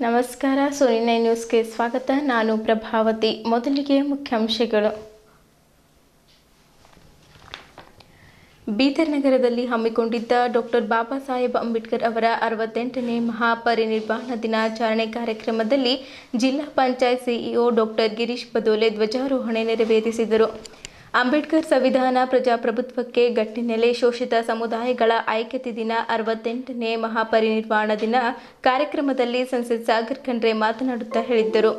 ನಮಸ್ಕಾರ. ಸೂರ್ಯ ನ್ಯೂಸ್ಗೆ ಸ್ವಾಗತ. ನಾನು ಪ್ರಭಾವತಿ. ಮೊದಲಿಗೆ ಮುಖ್ಯಾಂಶಗಳು. ಬೀದರ್ ನಗರದಲ್ಲಿ ಹಮ್ಮಿಕೊಂಡಿದ್ದ ಡಾಕ್ಟರ್ ಬಾಬಾ ಸಾಹೇಬ್ ಅಂಬೇಡ್ಕರ್ ಅವರ 68ನೇ ಮಹಾಪರಿನಿರ್ವಾಣ ದಿನಾಚರಣೆ ಕಾರ್ಯಕ್ರಮದಲ್ಲಿ ಜಿಲ್ಲಾ ಪಂಚಾಯತ್ ಸಿಇಒ ಡಾಕ್ಟರ್ ಗಿರೀಶ್ ಬದೋಲೆ ಧ್ವಜಾರೋಹಣೆ ನೆರವೇರಿಸಿದರು. ಅಂಬೇಡ್ಕರ್ ಸಂವಿಧಾನ ಪ್ರಜಾಪ್ರಭುತ್ವಕ್ಕೆ ಗಟ್ಟಿನೆಲೆ, ಶೋಷಿತ ಸಮುದಾಯಗಳ ಐಕ್ಯತೆ ದಿನ, 68ನೇ ಮಹಾಪರಿನಿರ್ವಾಣ ದಿನ ಕಾರ್ಯಕ್ರಮದಲ್ಲಿ ಸಂಸದ್ ಸಾಗರ್ ಖಂಡ್ರೆ ಮಾತನಾಡುತ್ತಾ ಹೇಳಿದ್ದರು.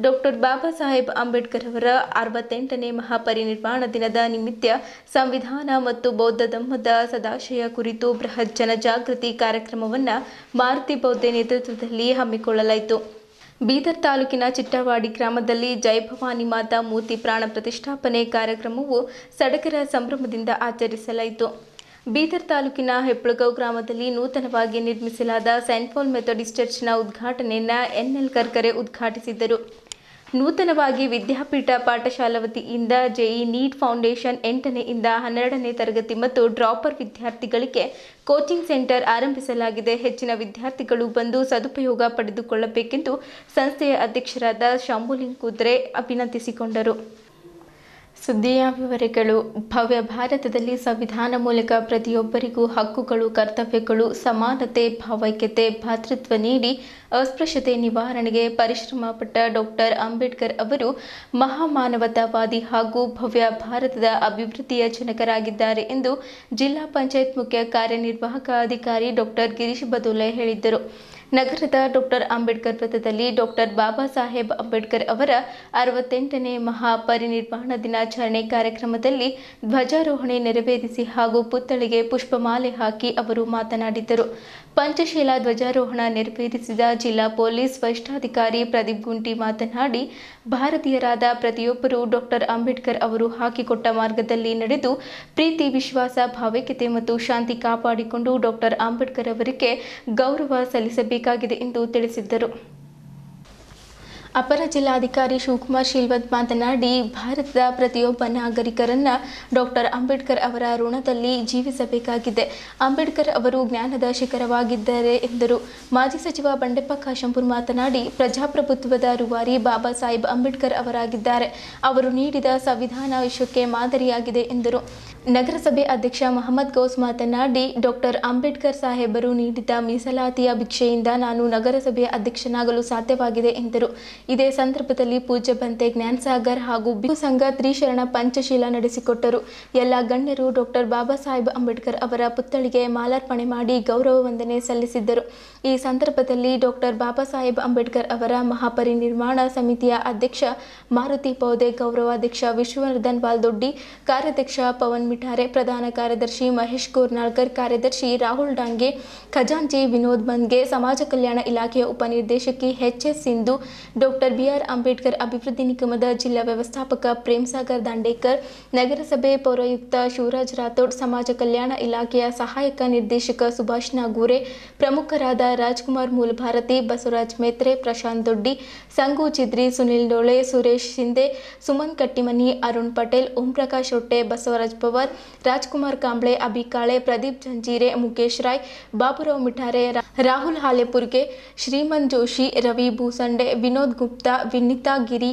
ಡಾಕ್ಟರ್ ಬಾಬಾ ಸಾಹೇಬ್ ಅಂಬೇಡ್ಕರ್ ಅವರ 68ನೇ ಮಹಾಪರಿನಿರ್ವಾಣ ದಿನದ ನಿಮಿತ್ತ ಸಂವಿಧಾನ ಮತ್ತು ಬೌದ್ಧ ಧಮ್ಮದ ಸದಾಶಯ ಕುರಿತು ಬೃಹತ್ ಜನಜಾಗೃತಿ ಕಾರ್ಯಕ್ರಮವನ್ನು ಮಾರುತಿ ಬೌದ್ಧೆ ನೇತೃತ್ವದಲ್ಲಿ ಹಮ್ಮಿಕೊಳ್ಳಲಾಯಿತು. ಬೀದರ್ ತಾಲೂಕಿನ ಚಿಟ್ಟವಾಡಿ ಗ್ರಾಮದಲ್ಲಿ ಜೈ ಭವಾನಿ ಮಾತಾ ಮೂರ್ತಿ ಪ್ರಾಣ ಪ್ರತಿಷ್ಠಾಪನೆ ಕಾರ್ಯಕ್ರಮವು ಸಡಗರ ಸಂಭ್ರಮದಿಂದ ಆಚರಿಸಲಾಯಿತು. ಬೀದರ್ ತಾಲೂಕಿನ ಹೆಪ್ಪಳಗಾಂವ್ ಗ್ರಾಮದಲ್ಲಿ ನೂತನವಾಗಿ ನಿರ್ಮಿಸಲಾದ ಸೈಂಟ್ ಪಾಲ್ ಮೆಥೋಡಿಸ್ಟ್ ಚರ್ಚ್ನ ಉದ್ಘಾಟನೆಯನ್ನು ಎನ್ಎಲ್ ಕರ್ಕರೆ ಉದ್ಘಾಟಿಸಿದರು. ನೂತನವಾಗಿ ವಿದ್ಯಾಪೀಠ ಪಾಠಶಾಲಾ ವತಿಯಿಂದ ಜೆಇ ನೀಟ್ ಫೌಂಡೇಶನ್ 8ನೇ ಇಂದ 12ನೇ ತರಗತಿ ಮತ್ತು ಡ್ರಾಪರ್ ವಿದ್ಯಾರ್ಥಿಗಳಿಗೆ ಕೋಚಿಂಗ್ ಸೆಂಟರ್ ಆರಂಭಿಸಲಾಗಿದೆ. ಹೆಚ್ಚಿನ ವಿದ್ಯಾರ್ಥಿಗಳು ಬಂದು ಸದುಪಯೋಗ ಪಡೆದುಕೊಳ್ಳಬೇಕೆಂದು ಸಂಸ್ಥೆಯ ಅಧ್ಯಕ್ಷರಾದ ಶಂಭುಲಿಂಗ್ ಕುದ್ರೆ ಅಭಿನಂದಿಸಿಕೊಂಡರು. ಸುದ್ದಿಯ ವಿವರಗಳು. ಭವ್ಯ ಭಾರತದಲ್ಲಿ ಸಂವಿಧಾನ ಮೂಲಕ ಪ್ರತಿಯೊಬ್ಬರಿಗೂ ಹಕ್ಕುಗಳು, ಕರ್ತವ್ಯಗಳು, ಸಮಾನತೆ, ಭಾವೈಕ್ಯತೆ, ಭ್ರಾತೃತ್ವ ನೀಡಿ ಅಸ್ಪೃಶ್ಯತೆ ನಿವಾರಣೆಗೆ ಪರಿಶ್ರಮ ಪಟ್ಟ ಡಾಕ್ಟರ್ ಅಂಬೇಡ್ಕರ್ ಅವರು ಮಹಾಮಾನವತಾವಾದಿ ಹಾಗೂ ಭವ್ಯ ಭಾರತದ ಅಭಿವೃದ್ಧಿಯ ಜನಕರಾಗಿದ್ದಾರೆ ಎಂದು ಜಿಲ್ಲಾ ಪಂಚಾಯತ್ ಮುಖ್ಯ ಕಾರ್ಯನಿರ್ವಾಹಕ ಅಧಿಕಾರಿ ಡಾಕ್ಟರ್ ಗಿರೀಶ್ ಬದೋಲೆ ಹೇಳಿದ್ದರು. ನಗರದ ಡಾಕ್ಟರ್ ಅಂಬೇಡ್ಕರ್ ವೃತ್ತದಲ್ಲಿ ಡಾಕ್ಟರ್ ಬಾಬಾ ಸಾಹೇಬ್ ಅಂಬೇಡ್ಕರ್ ಅವರ 68ನೇ ಮಹಾಪರಿನಿರ್ವಾಣ ದಿನಾಚರಣೆ ಕಾರ್ಯಕ್ರಮದಲ್ಲಿ ಧ್ವಜಾರೋಹಣೆ ನೆರವೇರಿಸಿ ಹಾಗೂ ಪುತ್ಥಳಿಗೆ ಪುಷ್ಪಮಾಲೆ ಹಾಕಿ ಅವರು ಮಾತನಾಡಿದರು. ಪಂಚಶೀಲ ಧ್ವಜಾರೋಹಣ ನೆರವೇರಿಸಿದ ಜಿಲ್ಲಾ ಪೊಲೀಸ್ ವರಿಷ್ಠಾಧಿಕಾರಿ ಪ್ರದೀಪ್ ಗುಂಟಿ ಮಾತನಾಡಿ, ಭಾರತೀಯರಾದ ಪ್ರತಿಯೊಬ್ಬರೂ ಡಾಕ್ಟರ್ ಅಂಬೇಡ್ಕರ್ ಅವರು ಹಾಕಿಕೊಟ್ಟ ಮಾರ್ಗದಲ್ಲಿ ನಡೆದು ಪ್ರೀತಿ, ವಿಶ್ವಾಸ, ಭಾವೈಕ್ಯತೆ ಮತ್ತು ಶಾಂತಿ ಕಾಪಾಡಿಕೊಂಡು ಡಾಕ್ಟರ್ ಅಂಬೇಡ್ಕರ್ ಅವರಿಗೆ ಗೌರವ ಸಲ್ಲಿಸಬೇಕಾಗಿದೆ ಎಂದು ತಿಳಿಸಿದ್ದರು. ಅಪರ ಜಿಲ್ಲಾಧಿಕಾರಿ ಶಿವಕುಮಾರ್ ಶಿಲ್ವತ್ ಮಾತನಾಡಿ, ಭಾರತದ ಪ್ರತಿಯೊಬ್ಬ ನಾಗರಿಕರನ್ನ ಡಾಕ್ಟರ್ ಅಂಬೇಡ್ಕರ್ ಅವರ ಋಣದಲ್ಲಿ ಜೀವಿಸಬೇಕಾಗಿದೆ. ಅಂಬೇಡ್ಕರ್ ಅವರು ಜ್ಞಾನದ ಶಿಖರವಾಗಿದ್ದಾರೆ ಎಂದರು. ಮಾಜಿ ಸಚಿವ ಬಂಡೆಪ್ಪ ಕಾಶಂಪುರ್ ಮಾತನಾಡಿ, ಪ್ರಜಾಪ್ರಭುತ್ವದ ರೂವಾರಿ ಬಾಬಾ ಸಾಹೇಬ್ ಅಂಬೇಡ್ಕರ್ ಅವರಾಗಿದ್ದಾರೆ. ಅವರು ನೀಡಿದ ಸಂವಿಧಾನ ವಿಶ್ವಕ್ಕೆ ಮಾದರಿಯಾಗಿದೆ ಎಂದರು. ನಗರಸಭೆ ಅಧ್ಯಕ್ಷ ಮಹಮ್ಮದ್ ಗೌಸ್ ಮಾತನಾಡಿ, ಡಾಕ್ಟರ್ ಅಂಬೇಡ್ಕರ್ ಸಾಹೇಬರು ನೀಡಿದ ಮೀಸಲಾತಿಯ ಭಿಕ್ಷೆಯಿಂದ ನಾನು ನಗರಸಭೆಯ ಅಧ್ಯಕ್ಷನಾಗಲು ಸಾಧ್ಯವಾಗಿದೆ ಎಂದರು. ಇದೇ ಸಂದರ್ಭದಲ್ಲಿ ಪೂಜ್ಯ ಬಂತೆ ಜ್ಞಾನಸಾಗರ್ ಹಾಗೂ ಭಿಕ್ಷು ಸಂಘ ತ್ರಿಶರಣ ಪಂಚಶೀಲ ನಡೆಸಿಕೊಟ್ಟರು. ಎಲ್ಲ ಗಣ್ಯರು ಡಾಕ್ಟರ್ ಬಾಬಾ ಸಾಹೇಬ್ ಅಂಬೇಡ್ಕರ್ ಅವರ ಪುತ್ಥಳಿಗೆ ಮಾಲಾರ್ಪಣೆ ಮಾಡಿ ಗೌರವ ವಂದನೆ ಸಲ್ಲಿಸಿದ್ದರು. ಈ ಸಂದರ್ಭದಲ್ಲಿ ಡಾಕ್ಟರ್ ಬಾಬಾ ಸಾಹೇಬ್ ಅಂಬೇಡ್ಕರ್ ಅವರ ಮಹಾಪರಿನಿರ್ವಾಣ ಸಮಿತಿಯ ಅಧ್ಯಕ್ಷ ಮಾರುತಿ ಬೌದ್ಧೆ, ಗೌರವಾಧ್ಯಕ್ಷ ವಿಶ್ವವರ್ಧನ್ ವಾಲ್ದೊಡ್ಡಿ, ಕಾರ್ಯಾಧ್ಯಕ್ಷ ಪವನ್ ಮಿಠಾರೆ, ಪ್ರಧಾನ ಕಾರ್ಯದರ್ಶಿ ಮಹೇಶ್ ಗೋರ್ನಾಳ್ಕರ್, ಕಾರ್ಯದರ್ಶಿ ರಾಹುಲ್ ಡಾಂಗೆ, ಖಜಾಂಚಿ ವಿನೋದ್ ಬಂದ್ಗೆ, ಸಮಾಜ ಕಲ್ಯಾಣ ಇಲಾಖೆಯ ಉಪನಿರ್ದೇಶಕಿ H S. Sindhu, doctor B R. Ambedkar ಅಭಿವೃದ್ಧಿ ನಿಗಮದ ಜಿಲ್ಲಾ ವ್ಯವಸ್ಥಾಪಕ ಪ್ರೇಮ್ಸಾಗರ್ ದಾಂಡೇಕರ್, ನಗರಸಭೆ ಪೌರಾಯುಕ್ತ ಶಿವರಾಜ್ ರಾಥೋಡ್, ಸಮಾಜ ಕಲ್ಯಾಣ ಇಲಾಖೆಯ ಸಹಾಯಕ ನಿರ್ದೇಶಕ ಸುಭಾಷ್ ನಾಗೂರೆ, ಪ್ರಮುಖರಾದ ರಾಜ್ಕುಮಾರ್ ಮೂಲಭಾರತಿ, ಬಸವರಾಜ್ ಮೇತ್ರೆ, ಪ್ರಶಾಂತ್ ದೊಡ್ಡಿ, ಸಂಗು ಚಿದ್ರಿ, ಸುನಿಲ್ ಡೋಳೆ, ಸುರೇಶ್ ಶಿಂದೆ, ಸುಮನ್ ಕಟ್ಟಿಮನಿ, ಅರುಣ್ ಪಟೇಲ್, ಓಂ ಪ್ರಕಾಶ್ ರೊಟ್ಟೆ, ಬಸವರಾಜ್ ಪವಾರ್, ರಾಜ್ಕುಮಾರ್ ಕಾಂಬ್ಳೆ, ಅಭಿಕಾಳೆ, ಪ್ರದೀಪ್ ಜಂಜೀರೆ, ಮುಖೇಶ್ ರಾಯ್, ಬಾಬುರಾವ್ ಮಿಠಾರೆ, ರಾಹುಲ್ ಹಾಲೆಪುರ್ಗೆ, ಶ್ರೀಮನ್ ಜೋಶಿ, ರವಿ ಭೂಸಂಡೆ, ವಿನೋದ್ ಗುಪ್ತಾ, ವಿನಿತಾ ಗಿರಿ,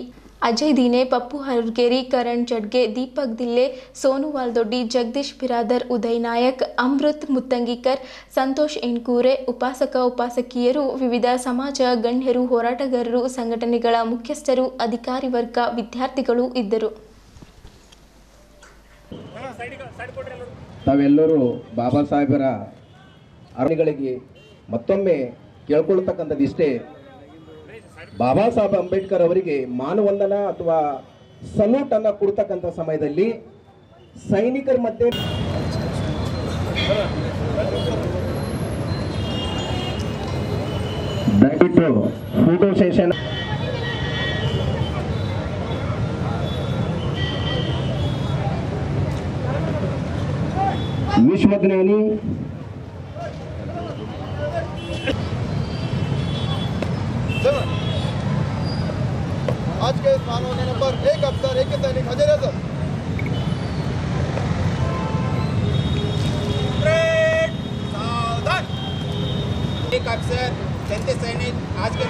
ಅಜಯ್ ದೀನೆ, ಪಪ್ಪು ಹರ್ಗೇರಿ, ಕರಣ್ ಜಡ್ಗೆ, ದೀಪಕ್ ದಿಲ್ಲೆ, ಸೋನು ವಾಲ್ದೊಡ್ಡಿ, ಜಗದೀಶ್ ಬಿರಾದರ್, ಉದಯ್ ನಾಯಕ್, ಅಮೃತ್ ಮುತ್ತಂಗಿಕರ್, ಸಂತೋಷ್ ಎಣ್ಕೂರೆ, ಉಪಾಸಕ ಉಪಾಸಕಿಯರು, ವಿವಿಧ ಸಮಾಜ ಗಣ್ಯರು, ಹೋರಾಟಗಾರರು, ಸಂಘಟನೆಗಳ ಮುಖ್ಯಸ್ಥರು, ಅಧಿಕಾರಿ ವರ್ಗ, ವಿದ್ಯಾರ್ಥಿಗಳು ಇದ್ದರು. ತಾವೆಲ್ಲರೂ ಬಾಬಾ ಸಾಹೇಬರ ಅರಣಿಗಳಿಗೆ ಮತ್ತೊಮ್ಮೆ ಕೇಳ್ಕೊಳ್ತಕ್ಕಂಥದ್ದಿಷ್ಟೇ, ಬಾಬಾ ಸಾಹೇಬ್ ಅಂಬೇಡ್ಕರ್ ಅವರಿಗೆ ಮಾನವಂದನ ಅಥವಾ ಸಲ್ಯೂಟ್ ಅನ್ನ ಕೊಡ್ತಕ್ಕಂಥ ಸಮಯದಲ್ಲಿ ಸೈನಿಕರ ಮಧ್ಯೆ ದಯವಿಟ್ಟು ಫೋಟೋ ಸೆಷನ್ विश्वज्ञानी आज के कानूनी नंबर 1 अफसर 1 सैनिक हाजिर है सर। एक अफसर 37 सैनिक आज के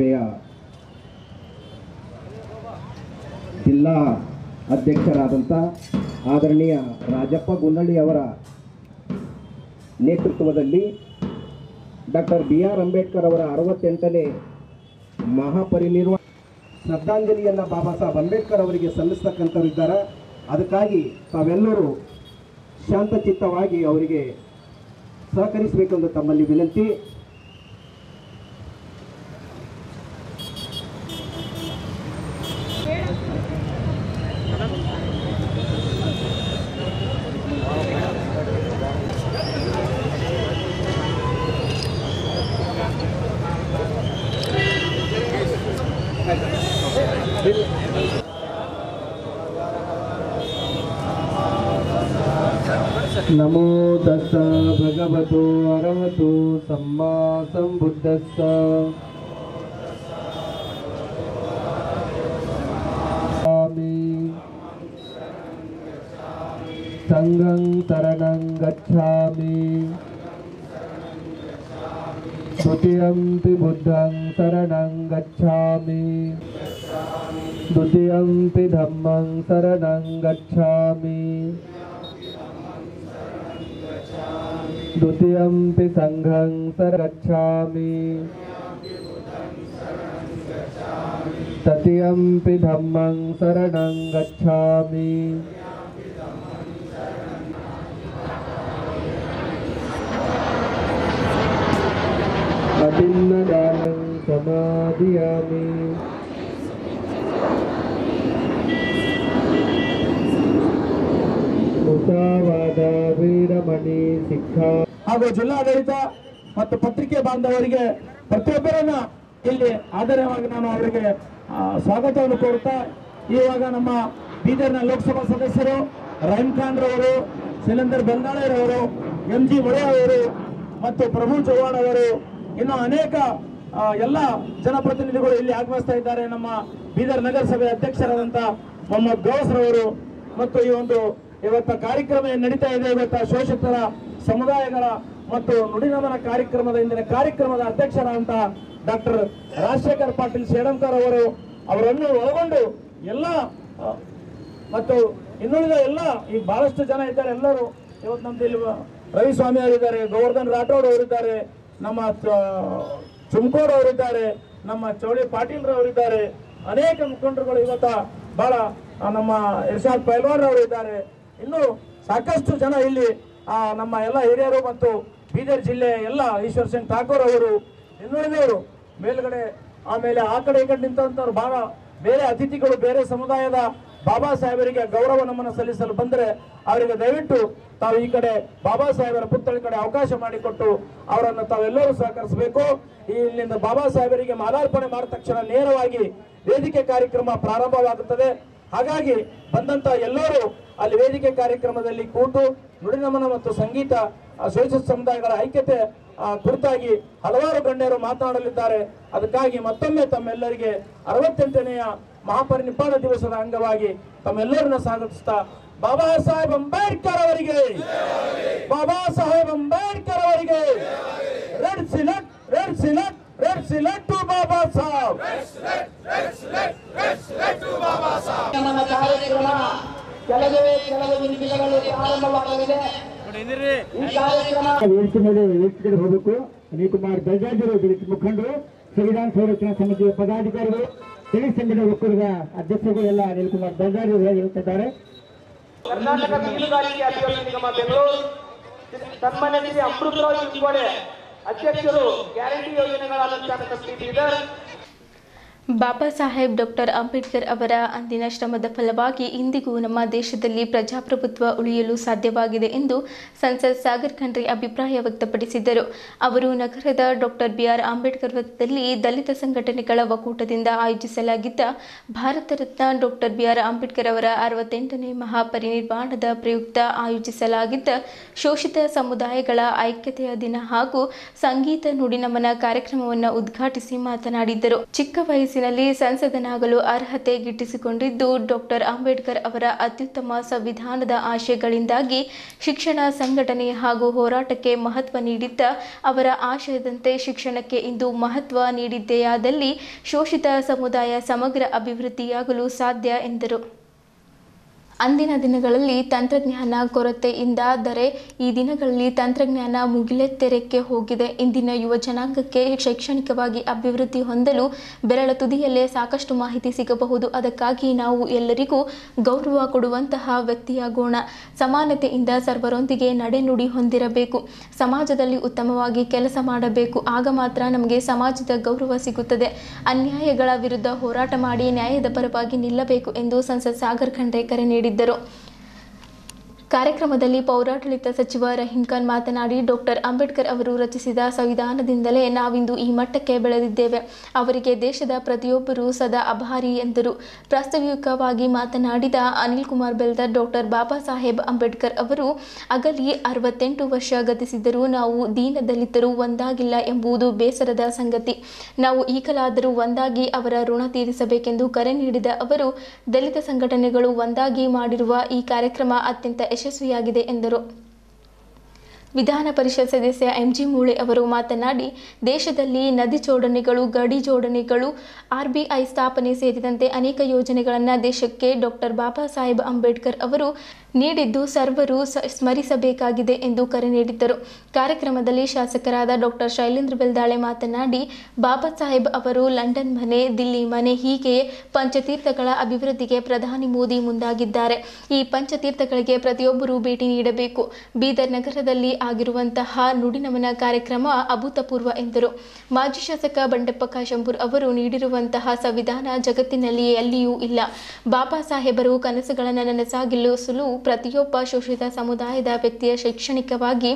ಸಭೆಯ ಜಿಲ್ಲಾ ಅಧ್ಯಕ್ಷರಾದಂಥ ಆದರಣೀಯ ರಾಜಪ್ಪ ಗುನ್ನಳ್ಳಿ ಅವರ ನೇತೃತ್ವದಲ್ಲಿ ಡಾಕ್ಟರ್ BR ಅಂಬೇಡ್ಕರ್ ಅವರ 68ನೇ ಮಹಾಪರಿನಿರ್ವಾಣ ಶ್ರದ್ಧಾಂಜಲಿಯನ್ನು ಬಾಬಾ ಸಾಹೇಬ್ ಅಂಬೇಡ್ಕರ್ ಅವರಿಗೆ ಸಲ್ಲಿಸ್ತಕ್ಕಂಥವರಿದ್ದಾರೆ. ಅದಕ್ಕಾಗಿ ತಾವೆಲ್ಲರೂ ಶಾಂತಚಿತ್ತವಾಗಿ ಅವರಿಗೆ ಸಹಕರಿಸಬೇಕೆಂದು ತಮ್ಮಲ್ಲಿ ವಿನಂತಿ. ನಮೋ ತಸ್ಸ ಭಗವತೋ ಅರಹತೋ ಸಮ್ಮಾ ಸಂಬುದ್ದಸ್ಸ. ಸಂಘಂ ಶರಣಂ ಗಚ್ಛಾಮಿ ದ್ವಿತೀಯಂಪಿ ಬುದ್ಧಂ ಶರಣಂ ಗಚ್ಛಾಮಿ ದ್ವಿತೀಯಂಪಿ ಧಮ್ಮಂ ಶರಣಂ ಗಚ್ಛಾಮಿ ದ್ವಿತೀಯಂಪಿ ಸಂಘಂ ಶರಣಂ ತೃತೀಯಂಪಿ ಧಮ್ಮಂ ಶರಣಂ ಗಚ್ಛಾಮಿ ಅಭಿನ್ನದಾನಂ ಸಮಾಧಿಯಾಮಿ ಮುಸಾವಾದ ವೀರಮಣಿ ಶಿಕ್ಷಾ. ಹಾಗೂ ಜಿಲ್ಲಾಡಳಿತ ಮತ್ತು ಪತ್ರಿಕೆ ಬಾಂಧವರಿಗೆ ಪ್ರತಿಯೊಬ್ಬರನ್ನ ಇಲ್ಲಿ ಆದರವಾಗಿ ನಾನು ಅವರಿಗೆ ಸ್ವಾಗತವನ್ನು ಕೋರುತ್ತಾ, ಇವಾಗ ನಮ್ಮ ಬೀದರ್ನ ಲೋಕಸಭಾ ಸದಸ್ಯರು ರಹೀಂ ಖಾನ್ ರವರು, ಶೈಲೇಂದರ್ ಬೆಲ್ದಾಳೆರವರು, MG ಒಡೆಯ ಅವರು ಮತ್ತು ಪ್ರಭು ಚವ್ಹಾಣ್ ಅವರು, ಇನ್ನು ಅನೇಕ ಎಲ್ಲ ಜನಪ್ರತಿನಿಧಿಗಳು ಇಲ್ಲಿ ಆಗಮಿಸ್ತಾ ಇದ್ದಾರೆ. ನಮ್ಮ ಬೀದರ್ ನಗರಸಭೆ ಅಧ್ಯಕ್ಷರಾದಂಥ ಮೊಹಮ್ಮದ್ ಗೌಸ್ ರವರು ಮತ್ತು ಈ ಒಂದು ಇವತ್ತ ಕಾರ್ಯಕ್ರಮ ನಡೀತಾ ಇದೆ. ಇವತ್ತ ಶೋಷಿತರ ಸಮುದಾಯಗಳ ಮತ್ತು ನುಡಿನಮನ ಕಾರ್ಯಕ್ರಮದ ಇಂದಿನ ಕಾರ್ಯಕ್ರಮದ ಅಧ್ಯಕ್ಷರಾದಂತಹ ಡಾಕ್ಟರ್ ರಾಜಶೇಖರ್ ಪಾಟೀಲ್ ಸೇಡಂಕರ್ ಅವರನ್ನು ಒಳಗೊಂಡು ಎಲ್ಲ ಮತ್ತು ಇನ್ನುಳಿದ ಎಲ್ಲ ಈ ಬಹಳಷ್ಟು ಜನ ಇದ್ದಾರೆ. ಎಲ್ಲರೂ ಇವತ್ತು ನಮ್ದು ಇಲ್ಲಿ ರವಿಸ್ವಾಮಿ ಅವರಿದ್ದಾರೆ, ಗೋವರ್ಧನ್ ರಾಠೋಡ್ ಅವರಿದ್ದಾರೆ, ನಮ್ಮ ಚುಮ್ಕೋಡ್ ಅವರಿದ್ದಾರೆ, ನಮ್ಮ ಚೌಳಿ ಪಾಟೀಲ್ ರವರಿದ್ದಾರೆ, ಅನೇಕ ಮುಖಂಡರುಗಳು ಇವತ್ತ ಬಹಳ ನಮ್ಮ ಇರ್ಷಾದ್ ಪೈಲ್ವಾನ್ ಅವರು ಇದ್ದಾರೆ. ಇನ್ನು ಸಾಕಷ್ಟು ಜನ ಇಲ್ಲಿ ನಮ್ಮ ಎಲ್ಲ ಹಿರಿಯರು ಮತ್ತು ಬೀದರ್ ಜಿಲ್ಲೆ ಎಲ್ಲ ಈಶ್ವರ್ ಸಿಂಗ್ ಠಾಕೂರ್ ಅವರು, ಇನ್ನುಳಿದವರು ಮೇಲ್ಗಡೆ, ಆಮೇಲೆ ಆ ಕಡೆ ಈ ಕಡೆ ನಿಂತಂತವ್ರು ಬಹಳ ಬೇರೆ ಅತಿಥಿಗಳು, ಬೇರೆ ಸಮುದಾಯದ ಬಾಬಾ ಸಾಹೇಬರಿಗೆ ಗೌರವ ನಮನ ಸಲ್ಲಿಸಲು ಬಂದರೆ ಅವರಿಗೆ ದಯವಿಟ್ಟು ತಾವು ಈ ಕಡೆ ಬಾಬಾ ಸಾಹೇಬರ ಪುತ್ಥಳಿ ಕಡೆ ಅವಕಾಶ ಮಾಡಿಕೊಟ್ಟು ಅವರನ್ನು ತಾವೆಲ್ಲರೂ ಸಹಕರಿಸಬೇಕು. ಇಲ್ಲಿಂದ ಬಾಬಾ ಸಾಹೇಬರಿಗೆ ಮಾಲಾರ್ಪಣೆ ಮಾಡಿದ ತಕ್ಷಣ ನೇರವಾಗಿ ವೇದಿಕೆ ಕಾರ್ಯಕ್ರಮ ಪ್ರಾರಂಭವಾಗುತ್ತದೆ. ಹಾಗಾಗಿ ಬಂದಂತ ಎಲ್ಲರೂ ಅಲ್ಲಿ ವೇದಿಕೆ ಕಾರ್ಯಕ್ರಮದಲ್ಲಿ ಕೂತು ನುಡಿನಮನ ಮತ್ತು ಸಂಗೀತ ಶೋಷಿತ ಸಮುದಾಯಗಳ ಐಕ್ಯತೆ ಕುರಿತಾಗಿ ಹಲವಾರು ಗಣ್ಯರು ಮಾತನಾಡಲಿದ್ದಾರೆ. ಅದಕ್ಕಾಗಿ ಮತ್ತೊಮ್ಮೆ ತಮ್ಮೆಲ್ಲರಿಗೆ 68ನೆಯ ಮಹಾಪರಿನಿರ್ವಾಣ ದಿವಸದ ಅಂಗವಾಗಿ ತಮ್ಮೆಲ್ಲರನ್ನ ಸ್ವಾಗತಿಸ್ತಾ, ಬಾಬಾ ಸಾಹೇಬ್ ಅಂಬೇಡ್ಕರ್ ಅವರಿಗೆ, ಬಾಬಾ ಸಾಹೇಬ್ ಅಂಬೇಡ್ಕರ್ ಅವರಿಗೆ red select, red select, red select to Baba Saheb. ನಮ್ಮ ಕಾರ್ಯಕ್ರಮ ಕೆಲವು ನಿಮಿಷಗಳು ಪ್ರಾರಂಭವಾಗಲಿದೆ. ಈ ಕಾರ್ಯಕ್ರಮ ವೇದಿಕೆ ಹೋಗಬೇಕು. ಅನಿಲ್ ಕುಮಾರ್ ಬೆಲ್ದಾಜರು, ದಲಿತ ಮುಖಂಡರು, ಸಂವಿಧಾನ ಸಂರಕ್ಷಣಾ ಸಮಿತಿಯ ಪದಾಧಿಕಾರಿಗಳು, ದಲಿತ ಸಂಘಟನೆ ಒಕ್ಕೂಟದ ಅಧ್ಯಕ್ಷರು ಎಲ್ಲ ಅನಿಲ್ ಕುಮಾರ್ ಬೆಲ್ದಾಜರು ಹೇಳುತ್ತಿದ್ದಾರೆ. ಕರ್ನಾಟಕ ಮೀನುಗಾರಿಕೆ ಅಭಿವೃದ್ಧಿ ನಿಗಮ ಬೆಂಗಳೂರು, ಸನ್ಮಾನ್ಯ ಶ್ರೀ ಅಮೃತರಾವ್ ಚಿಂಚೋಳಿ ಅಧ್ಯಕ್ಷರು, ಗ್ಯಾರಂಟಿ ಯೋಜನೆಗಳ ಅನುಷ್ಠಾನ ಸಮಿತಿ ಬೀದರ್. ಬಾಬಾ ಸಾಹೇಬ್ ಡಾಕ್ಟರ್ ಅಂಬೇಡ್ಕರ್ ಅವರ ಅಂದಿನ ಶ್ರಮದ ಫಲವಾಗಿ ಇಂದಿಗೂ ನಮ್ಮ ದೇಶದಲ್ಲಿ ಪ್ರಜಾಪ್ರಭುತ್ವ ಉಳಿಯಲು ಸಾಧ್ಯವಾಗಿದೆ ಎಂದು ಸಂಸದ್ ಸಾಗರ್ ಖಂಡ್ರೆ ಅಭಿಪ್ರಾಯ ವ್ಯಕ್ತಪಡಿಸಿದರು. ಅವರು ನಗರದ ಡಾಕ್ಟರ್ BR ಅಂಬೇಡ್ಕರ್ ವೃತ್ತದಲ್ಲಿ ದಲಿತ ಸಂಘಟನೆಗಳ ಒಕ್ಕೂಟದಿಂದ ಆಯೋಜಿಸಲಾಗಿದ್ದ ಭಾರತ ರತ್ನ ಡಾಕ್ಟರ್ BR ಅಂಬೇಡ್ಕರ್ ಅವರ 68ನೇ ಮಹಾಪರಿನಿರ್ವಾಣದ ಪ್ರಯುಕ್ತ ಆಯೋಜಿಸಲಾಗಿದ್ದ ಶೋಷಿತ ಸಮುದಾಯಗಳ ಐಕ್ಯತೆಯ ದಿನ ಹಾಗೂ ಸಂಗೀತ ನುಡಿನಮನ ಕಾರ್ಯಕ್ರಮವನ್ನು ಉದ್ಘಾಟಿಸಿ ಮಾತನಾಡಿದರು. ಚಿಕ್ಕ ವಯಸ್ಸಿನ ವಯಸ್ಸಿನಲ್ಲಿ ಸಂಸದನಾಗಲು ಅರ್ಹತೆ ಗಿಟ್ಟಿಸಿಕೊಂಡಿದ್ದು ಡಾಕ್ಟರ್ ಅಂಬೇಡ್ಕರ್ ಅವರ ಅತ್ಯುತ್ತಮ ಸಂವಿಧಾನದ ಆಶಯಗಳಿಂದಾಗಿ ಶಿಕ್ಷಣ ಸಂಘಟನೆ ಹಾಗೂ ಹೋರಾಟಕ್ಕೆ ಮಹತ್ವ ನೀಡಿದ್ದ ಅವರ ಆಶಯದಂತೆ ಶಿಕ್ಷಣಕ್ಕೆ ಇಂದು ಮಹತ್ವ ನೀಡಿದ್ದೆಯಾದಲ್ಲಿ ಶೋಷಿತ ಸಮುದಾಯ ಸಮಗ್ರ ಅಭಿವೃದ್ಧಿಯಾಗಲು ಸಾಧ್ಯ ಎಂದರು. ಅಂದಿನ ದಿನಗಳಲ್ಲಿ ತಂತ್ರಜ್ಞಾನ ಕೊರತೆಯಿಂದಾದರೆ ಈ ದಿನಗಳಲ್ಲಿ ತಂತ್ರಜ್ಞಾನ ಮುಗಿಲೆತ್ತೆರೆಕ್ಕೆ ಹೋಗಿದೆ. ಇಂದಿನ ಯುವ ಜನಾಂಗಕ್ಕೆ ಶೈಕ್ಷಣಿಕವಾಗಿ ಅಭಿವೃದ್ಧಿ ಹೊಂದಲು ಬೆರಳ ತುದಿಯಲ್ಲೇ ಸಾಕಷ್ಟು ಮಾಹಿತಿ ಸಿಗಬಹುದು. ಅದಕ್ಕಾಗಿ ನಾವು ಎಲ್ಲರಿಗೂ ಗೌರವ ಕೊಡುವಂತಹ ವ್ಯಕ್ತಿಯಾಗೋಣ. ಸಮಾನತೆಯಿಂದ ಸರ್ವರೊಂದಿಗೆ ನಡೆನುಡಿ ಹೊಂದಿರಬೇಕು. ಸಮಾಜದಲ್ಲಿ ಉತ್ತಮವಾಗಿ ಕೆಲಸ ಮಾಡಬೇಕು. ಆಗ ಮಾತ್ರ ನಮಗೆ ಸಮಾಜದ ಗೌರವ ಸಿಗುತ್ತದೆ. ಅನ್ಯಾಯಗಳ ವಿರುದ್ಧ ಹೋರಾಟ ಮಾಡಿ ನ್ಯಾಯದ ಪರವಾಗಿ ನಿಲ್ಲಬೇಕು ಎಂದು ಸಂಸದ್ ಸಾಗರ್ ಖಂಡ್ರೆ ಕರೆ ನೀಡಿದರು. ಕಾರ್ಯಕ್ರಮದಲ್ಲಿ ಪೌರಾಡಳಿತ ಸಚಿವ ರಹೀಂ ಖಾನ್ ಮಾತನಾಡಿ, ಡಾಕ್ಟರ್ ಅಂಬೇಡ್ಕರ್ ಅವರು ರಚಿಸಿದ ಸಂವಿಧಾನದಿಂದಲೇ ನಾವಿಂದು ಈ ಮಟ್ಟಕ್ಕೆ ಬೆಳೆದಿದ್ದೇವೆ. ಅವರಿಗೆ ದೇಶದ ಪ್ರತಿಯೊಬ್ಬರೂ ಸದಾ ಆಭಾರಿ ಎಂದರು. ಪ್ರಾಸ್ತಾವಿಕವಾಗಿ ಮಾತನಾಡಿದ ಅನಿಲ್ ಕುಮಾರ್ ಬೆಲ್ದರ್, ಡಾಕ್ಟರ್ ಬಾಬಾ ಸಾಹೇಬ್ ಅಂಬೇಡ್ಕರ್ ಅವರು ಅಗಲಿ 68 ವರ್ಷ ಗತಿಸಿದರೂ ನಾವು ದೀನ ದಲಿತರು ಒಂದಾಗಿಲ್ಲ ಎಂಬುದು ಬೇಸರದ ಸಂಗತಿ. ನಾವು ಈಗಲಾದರೂ ಒಂದಾಗಿ ಅವರ ಋಣ ತೀರಿಸಬೇಕೆಂದು ಕರೆ ನೀಡಿದ ಅವರು, ದಲಿತ ಸಂಘಟನೆಗಳು ಒಂದಾಗಿ ಮಾಡಿರುವ ಈ ಕಾರ್ಯಕ್ರಮ ಅತ್ಯಂತ ಯಶಸ್ವಿಯಾಗಿದೆ ಎಂದರು. ವಿಧಾನ ಪರಿಷತ್ ಸದಸ್ಯ ಎಂಜಿ ಮೂಳೆ ಅವರು ಮಾತನಾಡಿ, ದೇಶದಲ್ಲಿ ನದಿ ಜೋಡಣೆಗಳು, ಗಡಿ ಜೋಡಣೆಗಳು, ಆರ್ಬಿಐ ಸ್ಥಾಪನೆ ಸೇರಿದಂತೆ ಅನೇಕ ಯೋಜನೆಗಳನ್ನು ದೇಶಕ್ಕೆ ಡಾಕ್ಟರ್ ಬಾಬಾ ಸಾಹೇಬ್ ಅಂಬೇಡ್ಕರ್ ಅವರು ನೀಡಿದ್ದು ಸರ್ವರು ಸ್ಮರಿಸಬೇಕಾಗಿದೆ ಎಂದು ಕರೆ ನೀಡಿದ್ದರು. ಕಾರ್ಯಕ್ರಮದಲ್ಲಿ ಶಾಸಕರಾದ ಡಾಕ್ಟರ್ ಶೈಲೇಂದ್ರ ಬೆಲ್ದಾಳೆ ಮಾತನಾಡಿ, ಬಾಬಾ ಸಾಹೇಬ್ ಅವರು ಲಂಡನ್ ಮನೆ, ದಿಲ್ಲಿ ಮನೆ ಹೀಗೆಯೇ ಪಂಚತೀರ್ಥಗಳ ಅಭಿವೃದ್ಧಿಗೆ ಪ್ರಧಾನಿ ಮೋದಿ ಮುಂದಾಗಿದ್ದಾರೆ. ಈ ಪಂಚತೀರ್ಥಗಳಿಗೆ ಪ್ರತಿಯೊಬ್ಬರೂ ಭೇಟಿ ನೀಡಬೇಕು. ಬೀದರ್ ನಗರದಲ್ಲಿ ಆಗಿರುವಂತಹ ನುಡಿನಮನ ಕಾರ್ಯಕ್ರಮ ಅಭೂತಪೂರ್ವ ಎಂದರು. ಮಾಜಿ ಶಾಸಕ ಬಂಡೆಪ್ಪ ಕಾಶಂಪುರ್ ಅವರು ನೀಡಿರುವಂತಹ ಸಂವಿಧಾನ ಜಗತ್ತಿನಲ್ಲಿ ಎಲ್ಲಿಯೂ ಇಲ್ಲ. ಬಾಬಾ ಸಾಹೇಬರು ಕನಸುಗಳನ್ನು ನನಸಾಗಿಸಲು ಪ್ರತಿಯೊಬ್ಬ ಶೋಷಿತ ಸಮುದಾಯದ ವ್ಯಕ್ತಿಯ ಶೈಕ್ಷಣಿಕವಾಗಿ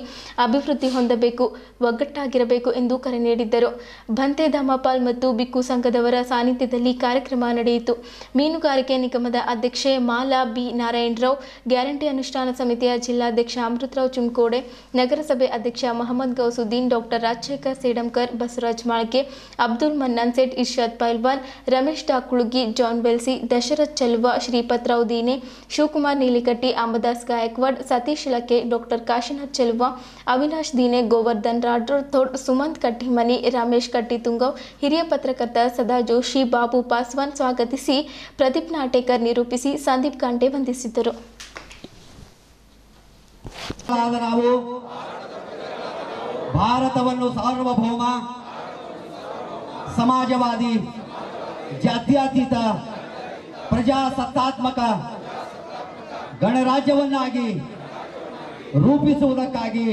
ಅಭಿವೃದ್ಧಿ ಹೊಂದಬೇಕು, ಒಗ್ಗಟ್ಟಾಗಿರಬೇಕು ಎಂದು ಕರೆ ನೀಡಿದ್ದರು. ಭಂತೆ ಧಮಪಾಲ್ ಮತ್ತು ಬಿಕ್ಕು ಸಂಘದವರ ಸಾನ್ನಿಧ್ಯದಲ್ಲಿ ಕಾರ್ಯಕ್ರಮ ನಡೆಯಿತು. ಮೀನುಗಾರಿಕೆ ನಿಗಮದ ಅಧ್ಯಕ್ಷೆ ಮಾಲಾ ಬಿ ನಾರಾಯಣರಾವ್, ಗ್ಯಾರಂಟಿ ಅನುಷ್ಠಾನ ಸಮಿತಿಯ ಜಿಲ್ಲಾಧ್ಯಕ್ಷ ಅಮೃತರಾವ್ ಚುಮ್ಕೋಡೆ, ನಗರಸಭೆ ಅಧ್ಯಕ್ಷ ಮಹಮ್ಮದ್ ಗೌಸುದ್ದೀನ್, ಡಾಕ್ಟರ್ ರಾಜಶೇಖರ್ ಸೇಡಂಕರ್, ಬಸವರಾಜ್ ಮಾಳ್ಕೆ, ಅಬ್ದುಲ್ ಮನ್ನಾನ್ ಸೇಠ್, ಇರ್ಷಾದ್ ಪೈಲ್ವಾನ್, ರಮೇಶ್ ಟಾಕುಳುಗಿ, ಜಾನ್ ಬೆಲ್ಸಿ, ದಶರಥ್ ಚೆಲ್ವ, ಶ್ರೀಪತ್ರಾವ್ ದೀನೆ, ಶಿವಕುಮಾರ್ ನೀಲಿಕಟ್ಟಿ, ಅಂಬದಾಸ್ ಗಾಯಕ್ವಾಡ್, ಸತೀಶ್ ಲಕ್ಕೆ, ಡಾಕ್ಟರ್ ಕಾಶಿನಾಥ್ ಚೆಲ್ವ, ಅವಿನಾಶ್ ದೀನೆ, ಗೋವರ್ಧನ್ ರಾಠೋಡ್, ಸುಮಂತ್ ಕಟ್ಟಿಮನಿ, ರಮೇಶ್ ಕಟ್ಟಿತುಂಗವ್, ಹಿರಿಯ ಪತ್ರಕರ್ತ ಸದಾ ಜೋಶಿ, ಬಾಬು ಪಾಸ್ವಾನ್ ಸ್ವಾಗತಿಸಿ, ಪ್ರದೀಪ್ ನಾಟೇಕರ್ ನಿರೂಪಿಸಿ, ಸಂದೀಪ್ ಕಾಂಟೆ ವಂದಿಸಿದರು. ನಾವು ಭಾರತವನ್ನು ಸಾರ್ವಭೌಮ, ಸಮಾಜವಾದಿ, ಜಾತ್ಯತೀತ, ಪ್ರಜಾಸತ್ತಾತ್ಮಕ ಗಣರಾಜ್ಯವನ್ನಾಗಿ ರೂಪಿಸುವುದಕ್ಕಾಗಿ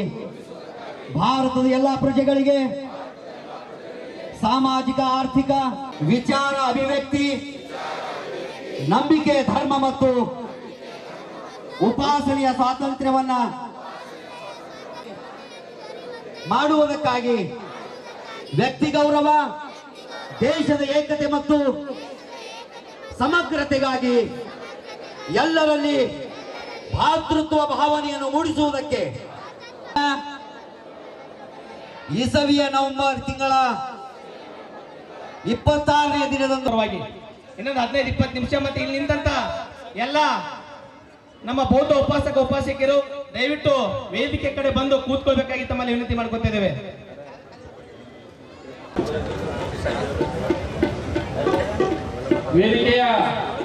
ಭಾರತದ ಎಲ್ಲ ಪ್ರಜೆಗಳಿಗೆ ಸಾಮಾಜಿಕ, ಆರ್ಥಿಕ, ವಿಚಾರ ಅಭಿವ್ಯಕ್ತಿ, ನಂಬಿಕೆ, ಧರ್ಮ ಮತ್ತು ಉಪಾಸನೆಯ ಸ್ವಾತಂತ್ರ್ಯವನ್ನ ಮಾಡುವುದಕ್ಕಾಗಿ ವ್ಯಕ್ತಿ ಗೌರವ, ದೇಶದ ಏಕತೆ ಮತ್ತು ಸಮಗ್ರತೆಗಾಗಿ ಎಲ್ಲರಲ್ಲಿ ಭಾತೃತ್ವ ಭಾವನೆಯನ್ನು ಮೂಡಿಸುವುದಕ್ಕೆ ಇಸವಿಯ ನವೆಂಬರ್ ತಿಂಗಳ 26ನೇ ದಿನದಂದು ಇನ್ನೊಂದು 15-20 ನಿಮಿಷ ಮತ್ತೆ ಇಲ್ಲಿ ನಿಂತ ಎಲ್ಲ ನಮ್ಮ ಬೌದ್ಧ ಉಪಾಸಕ ಉಪಾಸಕಿಯರು ದಯವಿಟ್ಟು ವೇದಿಕೆ ಕಡೆ ಬಂದು ಕೂತ್ಕೊಳ್ಬೇಕಾಗಿ ತಮ್ಮಲ್ಲಿ ವಿನಂತಿ ಮಾಡ್ಕೊತಾ ಇದ್ದೇವೆ. ವೇದಿಕೆಯ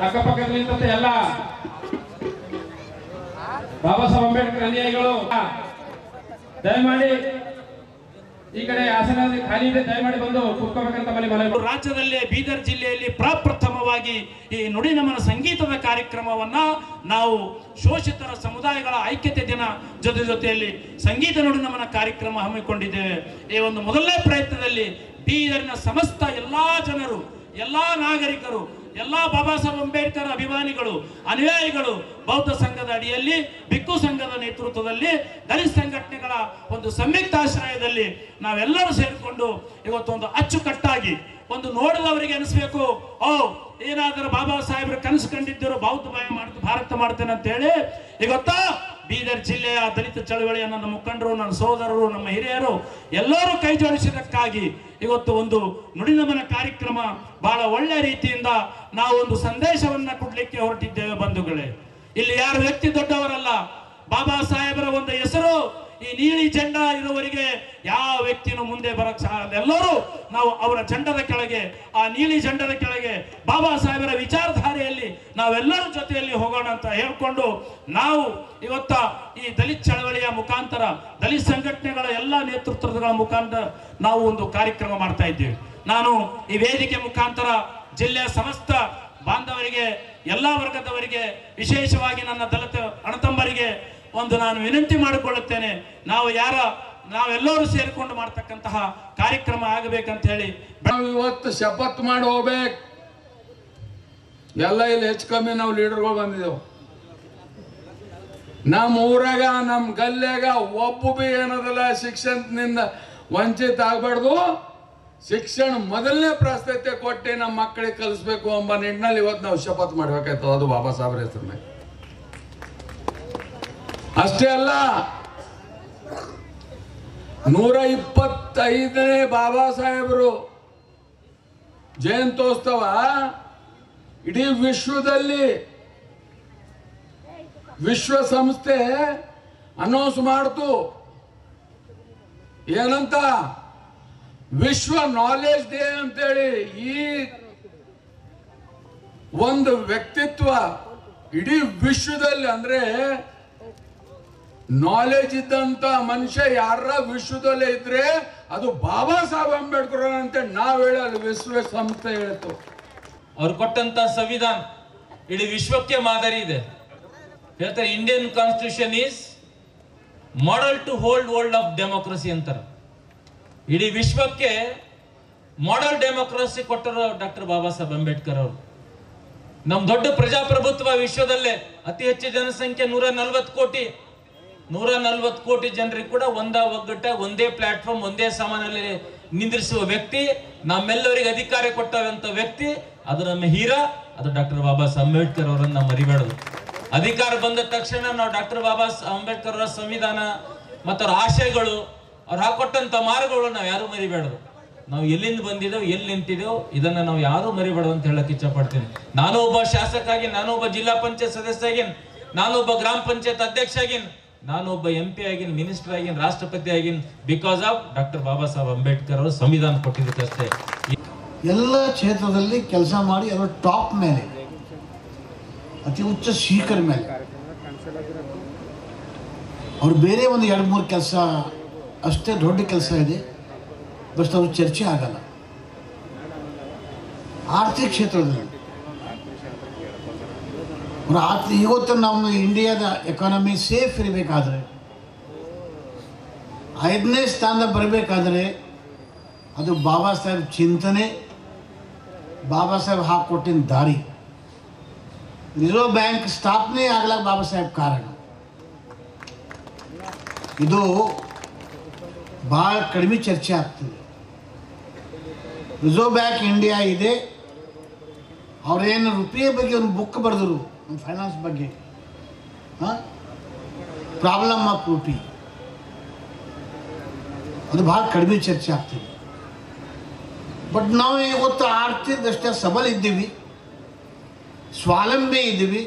ಅಕ್ಕಪಕ್ಕದಲ್ಲಿ ಎಲ್ಲ ಬಾಬಾ ಸಾಹೇಬ್ ಅಂಬೇಡ್ಕರ್ ಅನುಯಾಯಿಗಳು ದಯಮಾಡಿ ಈ ಕಡೆ ಆಸನ ಖಾಲಿ ಇದೆ, ದಯಮಾಡಿ ಬಂದು ಕೂತ್ಕೋಬೇಕಂತ ಮನವಿ. ರಾಜ್ಯದಲ್ಲಿ ಬೀದರ್ ಜಿಲ್ಲೆಯಲ್ಲಿ ಪ್ರಪ್ರಥಮವಾಗಿ ಈ ನುಡಿನಮನ ಸಂಗೀತದ ಕಾರ್ಯಕ್ರಮವನ್ನ ನಾವು ಶೋಷಿತರ ಸಮುದಾಯಗಳ ಐಕ್ಯತೆ ದಿನ ಜೊತೆಯಲ್ಲಿ ಸಂಗೀತ ನುಡಿನಮನ ಕಾರ್ಯಕ್ರಮ ಹಮ್ಮಿಕೊಂಡಿದ್ದೇವೆ. ಈ ಒಂದು ಮೊದಲನೇ ಪ್ರಯತ್ನದಲ್ಲಿ ಬೀದರ್ನ ಸಮಸ್ತ ಎಲ್ಲಾ ಜನರು, ಎಲ್ಲಾ ನಾಗರಿಕರು, ಎಲ್ಲಾ ಬಾಬಾ ಸಾಹೇಬ್ ಅಂಬೇಡ್ಕರ್ ಅಭಿಮಾನಿಗಳು, ಅನುಯಾಯಿಗಳು ಬೌದ್ಧ ಸಂಘದ ಅಡಿಯಲ್ಲಿ, ಬಿಕ್ಕು ಸಂಘದ ನೇತೃತ್ವದಲ್ಲಿ, ದಲಿತ ಸಂಘಟನೆಗಳ ಒಂದು ಸಂಯುಕ್ತಾಶ್ರಯದಲ್ಲಿ ನಾವೆಲ್ಲರೂ ಸೇರಿಕೊಂಡು ಇವತ್ತೊಂದು ಅಚ್ಚುಕಟ್ಟಾಗಿ ಒಂದು ನೋಡಿದವರಿಗೆ ಅನಿಸ್ಬೇಕು, ಏನಾದರೂ ಬಾಬಾ ಸಾಹೇಬ್ರು ಕನಸು ಕಂಡಿದ್ದರು ಭಾರತ ಮಾಡ್ತೇನೆ ಅಂತ ಹೇಳಿ ಇವತ್ತ ಬೀದರ್ ಜಿಲ್ಲೆಯ ದಲಿತ ಚಳವಳಿಯ ನನ್ನ ಮುಖಂಡರು, ನನ್ನ ಸಹೋದರರು, ನಮ್ಮ ಹಿರಿಯರು ಎಲ್ಲರೂ ಕೈ ಜೋಡಿಸಿದ್ದಕ್ಕಾಗಿ ಇವತ್ತು ಒಂದು ನುಡಿನಮನ ಕಾರ್ಯಕ್ರಮ ಬಹಳ ಒಳ್ಳೆ ರೀತಿಯಿಂದ ನಾವು ಒಂದು ಸಂದೇಶವನ್ನ ಕೊಡ್ಲಿಕ್ಕೆ ಹೊರಟಿದ್ದೇವೆ ಬಂಧುಗಳೇ. ಇಲ್ಲಿ ಯಾರು ವ್ಯಕ್ತಿ ದೊಡ್ಡವರಲ್ಲ. ಬಾಬಾ ಸಾಹೇಬರ ಒಂದು ಹೆಸರು ಈ ನೀಲಿ ಜೆಂಡಾ ಇರುವವರೆಗೆ ಯಾವ ವ್ಯಕ್ತಿನೂ ಮುಂದೆ ಬರಕ್ ಎಲ್ಲರೂ ನಾವು ಅವರ ಜೆಂಡದ ಕೆಳಗೆ, ಆ ನೀಲಿ ಜೆಂಡದ ಕೆಳಗೆ ಬಾಬಾ ಸಾಹೇಬರ ವಿಚಾರಧಾರೆಯಲ್ಲಿ ನಾವೆಲ್ಲರ ಜೊತೆಯಲ್ಲಿ ಹೋಗೋಣ ಅಂತ ಹೇಳ್ಕೊಂಡು ನಾವು ಇವತ್ತ ಈ ದಲಿತ ಚಳವಳಿಯ ಮುಖಾಂತರ, ದಲಿತ ಸಂಘಟನೆಗಳ ಎಲ್ಲ ನೇತೃತ್ವಗಳ ಮುಖಾಂತರ ನಾವು ಒಂದು ಕಾರ್ಯಕ್ರಮ ಮಾಡ್ತಾ ಇದ್ದೇವೆ. ನಾನು ಈ ವೇದಿಕೆ ಮುಖಾಂತರ ಜಿಲ್ಲೆಯ ಸಮಸ್ತ ಬಾಂಧವರಿಗೆ, ಎಲ್ಲಾ ವರ್ಗದವರಿಗೆ, ವಿಶೇಷವಾಗಿ ನನ್ನ ದಲಿತ ಅಣ್ಣತಮ್ಮರಿಗೆ ಒಂದು ನಾನು ವಿನಂತಿ ಮಾಡಿಕೊಳ್ಳುತ್ತೇನೆ. ನಾವೆಲ್ಲರೂ ಸೇರಿಕೊಂಡು ಮಾಡ್ತಕ್ಕಂತಹ ಕಾರ್ಯಕ್ರಮ ಆಗಬೇಕಂತ ಹೇಳಿ ನಾವು ಇವತ್ತು ಶಪಥ ಮಾಡಿ ಹೋಗ್ಬೇಕು. ಎಲ್ಲ ಇಲ್ಲಿ ಹೆಚ್ಚು ಕಮ್ಮಿ ನಾವು ಲೀಡರ್ಗಳು ಬಂದಿದ್ದೇವೆ. ನಮ್ಮ ಊರಾಗ, ನಮ್ಮ ಗಲ್ಯಾಗ ಒಬ್ಬ ಬಿ ಏನದಲ್ಲ ಶಿಕ್ಷಣದಿಂದ ವಂಚಿತ ಆಗ್ಬಾರ್ದು. ಶಿಕ್ಷಣ ಮೊದಲನೇ ಪ್ರಾಶಸ್ತ್ಯ ಕೊಟ್ಟು ನಮ್ಮ ಮಕ್ಕಳಿಗೆ ಕಲಿಸ್ಬೇಕು ಎಂಬ ನಿಟ್ಟಿನಲ್ಲಿ ಇವತ್ತು ನಾವು ಶಪಥ ಮಾಡ್ಬೇಕಾಯ್ತದ. ಅದು ಬಾಬಾ ಸಾಹೇಬ್ರ ಹೆಸರಿನ. ಅಷ್ಟೇ ಅಲ್ಲ, 125ನೇ ಬಾಬಾ ಸಾಹೇಬರು ಜಯಂತ್ಯೋತ್ಸವ ಇಡೀ ವಿಶ್ವದಲ್ಲಿ ವಿಶ್ವಸಂಸ್ಥೆ ಅನೌನ್ಸ್ ಮಾಡ್ತು. ಏನಂತ? ವಿಶ್ವ ನಾಲೆಜ್ ಡೇ ಅಂತೇಳಿ. ಈ ಒಂದು ವ್ಯಕ್ತಿತ್ವ ಇಡೀ ವಿಶ್ವದಲ್ಲಿ, ಅಂದ್ರೆ ನಾಲೆಜ್ ಇದ್ದಂತ ಮನುಷ್ಯ ಯಾರ ವಿಶ್ವದಲ್ಲೇ ಇದ್ರೆ ಅದು ಬಾಬಾ ಸಾಹೇಬ್ ಅಂಬೇಡ್ಕರ್ ಅಂತ ನಾವ್ ಹೇಳಲ್ಲ, ವಿಶ್ವಸಂಸ್ಥೆ ಹೇಳ್ತು. ಅವ್ರು ಕೊಟ್ಟಂತ ಸಂವಿಧಾನ ಇಡೀ ವಿಶ್ವಕ್ಕೆ ಮಾದರಿ ಇದೆ. ಹೇಳ್ತಾರೆ Indian constitution is model to whole world of democracy ಅಂತಾರೆ. ಇಡೀ ವಿಶ್ವಕ್ಕೆ ಮಾಡೆಲ್ ಡೆಮೋಕ್ರಸಿ ಕೊಟ್ಟರು ಡಾಕ್ಟರ್ ಬಾಬಾ ಸಾಹೇಬ್ ಅಂಬೇಡ್ಕರ್ ಅವರು. ನಮ್ ದೊಡ್ಡ ಪ್ರಜಾಪ್ರಭುತ್ವ ವಿಶ್ವದಲ್ಲೇ ಅತಿ ಹೆಚ್ಚು ಜನಸಂಖ್ಯೆ 140 ಕೋಟಿ ಜನರಿಗೆ ಕೂಡ ಒಗ್ಗಟ್ಟ, ಒಂದೇ ಪ್ಲಾಟ್ಫಾರ್ಮ್, ಒಂದೇ ಸಾಮಾನಲ್ಲಿ ನಿಂದ್ರಿಸುವ ವ್ಯಕ್ತಿ, ನಮ್ಮೆಲ್ಲರಿಗೆ ಅಧಿಕಾರ ಕೊಟ್ಟಂತ ವ್ಯಕ್ತಿ, ಅದು ನಮ್ಮ ಹೀರಾ, ಅದು ಡಾಕ್ಟರ್ ಬಾಬಾ ಸಾಹೇಬ್ ಅಂಬೇಡ್ಕರ್ ಅವರನ್ನ ನಾವು ಮರಿಬೇಡದು. ಅಧಿಕಾರ ಬಂದ ತಕ್ಷಣ ನಾವು ಡಾಕ್ಟರ್ ಬಾಬಾ ಅಂಬೇಡ್ಕರ್ ಅವರ ಸಂವಿಧಾನ ಮತ್ತು ಅವ್ರ ಆಶಯಗಳು, ಅವ್ರು ಹಾಕೊಟ್ಟಂತ ಮಾರ್ಗಗಳು ನಾವು ಯಾರು ಮರಿಬೇಡದು. ನಾವು ಎಲ್ಲಿಂದ ಬಂದಿದ್ದೇವೆ, ಎಲ್ಲಿ ನಿಂತಿದ್ದೇವೆ, ಇದನ್ನ ನಾವು ಯಾರು ಮರಿಬೇಡ ಅಂತ ಹೇಳಕ್ ಇಚ್ಛೆ ಪಡ್ತೀನಿ. ನಾನು ಒಬ್ಬ ಶಾಸಕ ಆಗಿ, ನಾನು ಒಬ್ಬ ಜಿಲ್ಲಾ ಪಂಚಾಯತ್ ಸದಸ್ಯ ಆಗಿನ್, ನಾನು ಒಬ್ಬ ಗ್ರಾಮ ಪಂಚಾಯತ್ ಅಧ್ಯಕ್ಷ ಆಗಿನ್, ನಾನು ಒಬ್ಬ MP ಆಗಿನ್, ಮಿನಿಸ್ಟರ್ ಆಗಿನ್, ರಾಷ್ಟ್ರಪತಿ ಆಗಿನ್, because of doctor Baba Saheb Ambedkar ಅವರು ಸಂವಿಧಾನ ಕೊಟ್ಟಿದ್ದಕ್ಕಷ್ಟೇ. ಎಲ್ಲ ಕ್ಷೇತ್ರದಲ್ಲಿ ಕೆಲಸ ಮಾಡಿ ಅದರ ಟಾಪ್ ಮೇಲೆ, ಅತಿ ಉಚ್ಚ ಶಿಖರ ಮೇಲೆ. ಅವ್ರು ಬೇರೆ ಒಂದು 2-3 ಕೆಲಸ ಅಷ್ಟೇ ದೊಡ್ಡ ಕೆಲಸ ಇದೆ, ಬಟ್ ಅವ್ರ ಚರ್ಚೆ ಆಗಲ್ಲ. ಆರ್ಥಿಕ ಕ್ಷೇತ್ರದಲ್ಲಿ ಇವತ್ತು ನಮ್ಮ ಇಂಡಿಯಾದ ಎಕಾನಮಿ ಸೇಫ್ ಇರಬೇಕಾದ್ರೆ, 5ನೇ ಸ್ಥಾನದ ಬರಬೇಕಾದ್ರೆ ಅದು ಬಾಬಾ ಸಾಹೇಬ್ ಚಿಂತನೆ, ಬಾಬಾ ಸಾಹೇಬ್ ಹಾಕಿಕೊಟ್ಟಿನ ದಾರಿ. ರಿಸರ್ವ್ ಬ್ಯಾಂಕ್ ಸ್ಥಾಪನೆ ಆಗ್ಲಕ್ಕೆ ಬಾಬಾ ಸಾಹೇಬ್ ಕಾರಣ. ಇದು ಭಾಳ ಕಡಿಮೆ ಚರ್ಚೆ ಆಗ್ತದೆ. ರಿಸರ್ವ್ ಬ್ಯಾಂಕ್ ಇಂಡಿಯಾ ಇದೆ, ಅವ್ರೇನು ರೂಪಾಯಿ ಬಗ್ಗೆ ಒಂದು ಬುಕ್ ಬರೆದರು ಫೈನಾನ್ಸ್ ಬಗ್ಗೆ, ಪ್ರಾಬ್ಲಮ್ ಆಫ್ ರೂಪಿ, ಅದು ಭಾಳ ಕಡಿಮೆ ಚರ್ಚೆ ಆಗ್ತದೆ. ಬಟ್ ನಾವು ಇವತ್ತು ಆರ್ಥಿಕದಷ್ಟೇ ಸಬಲ ಇದ್ದೀವಿ, ಸ್ವಾವಲಂಬಿ ಇದ್ದೀವಿ,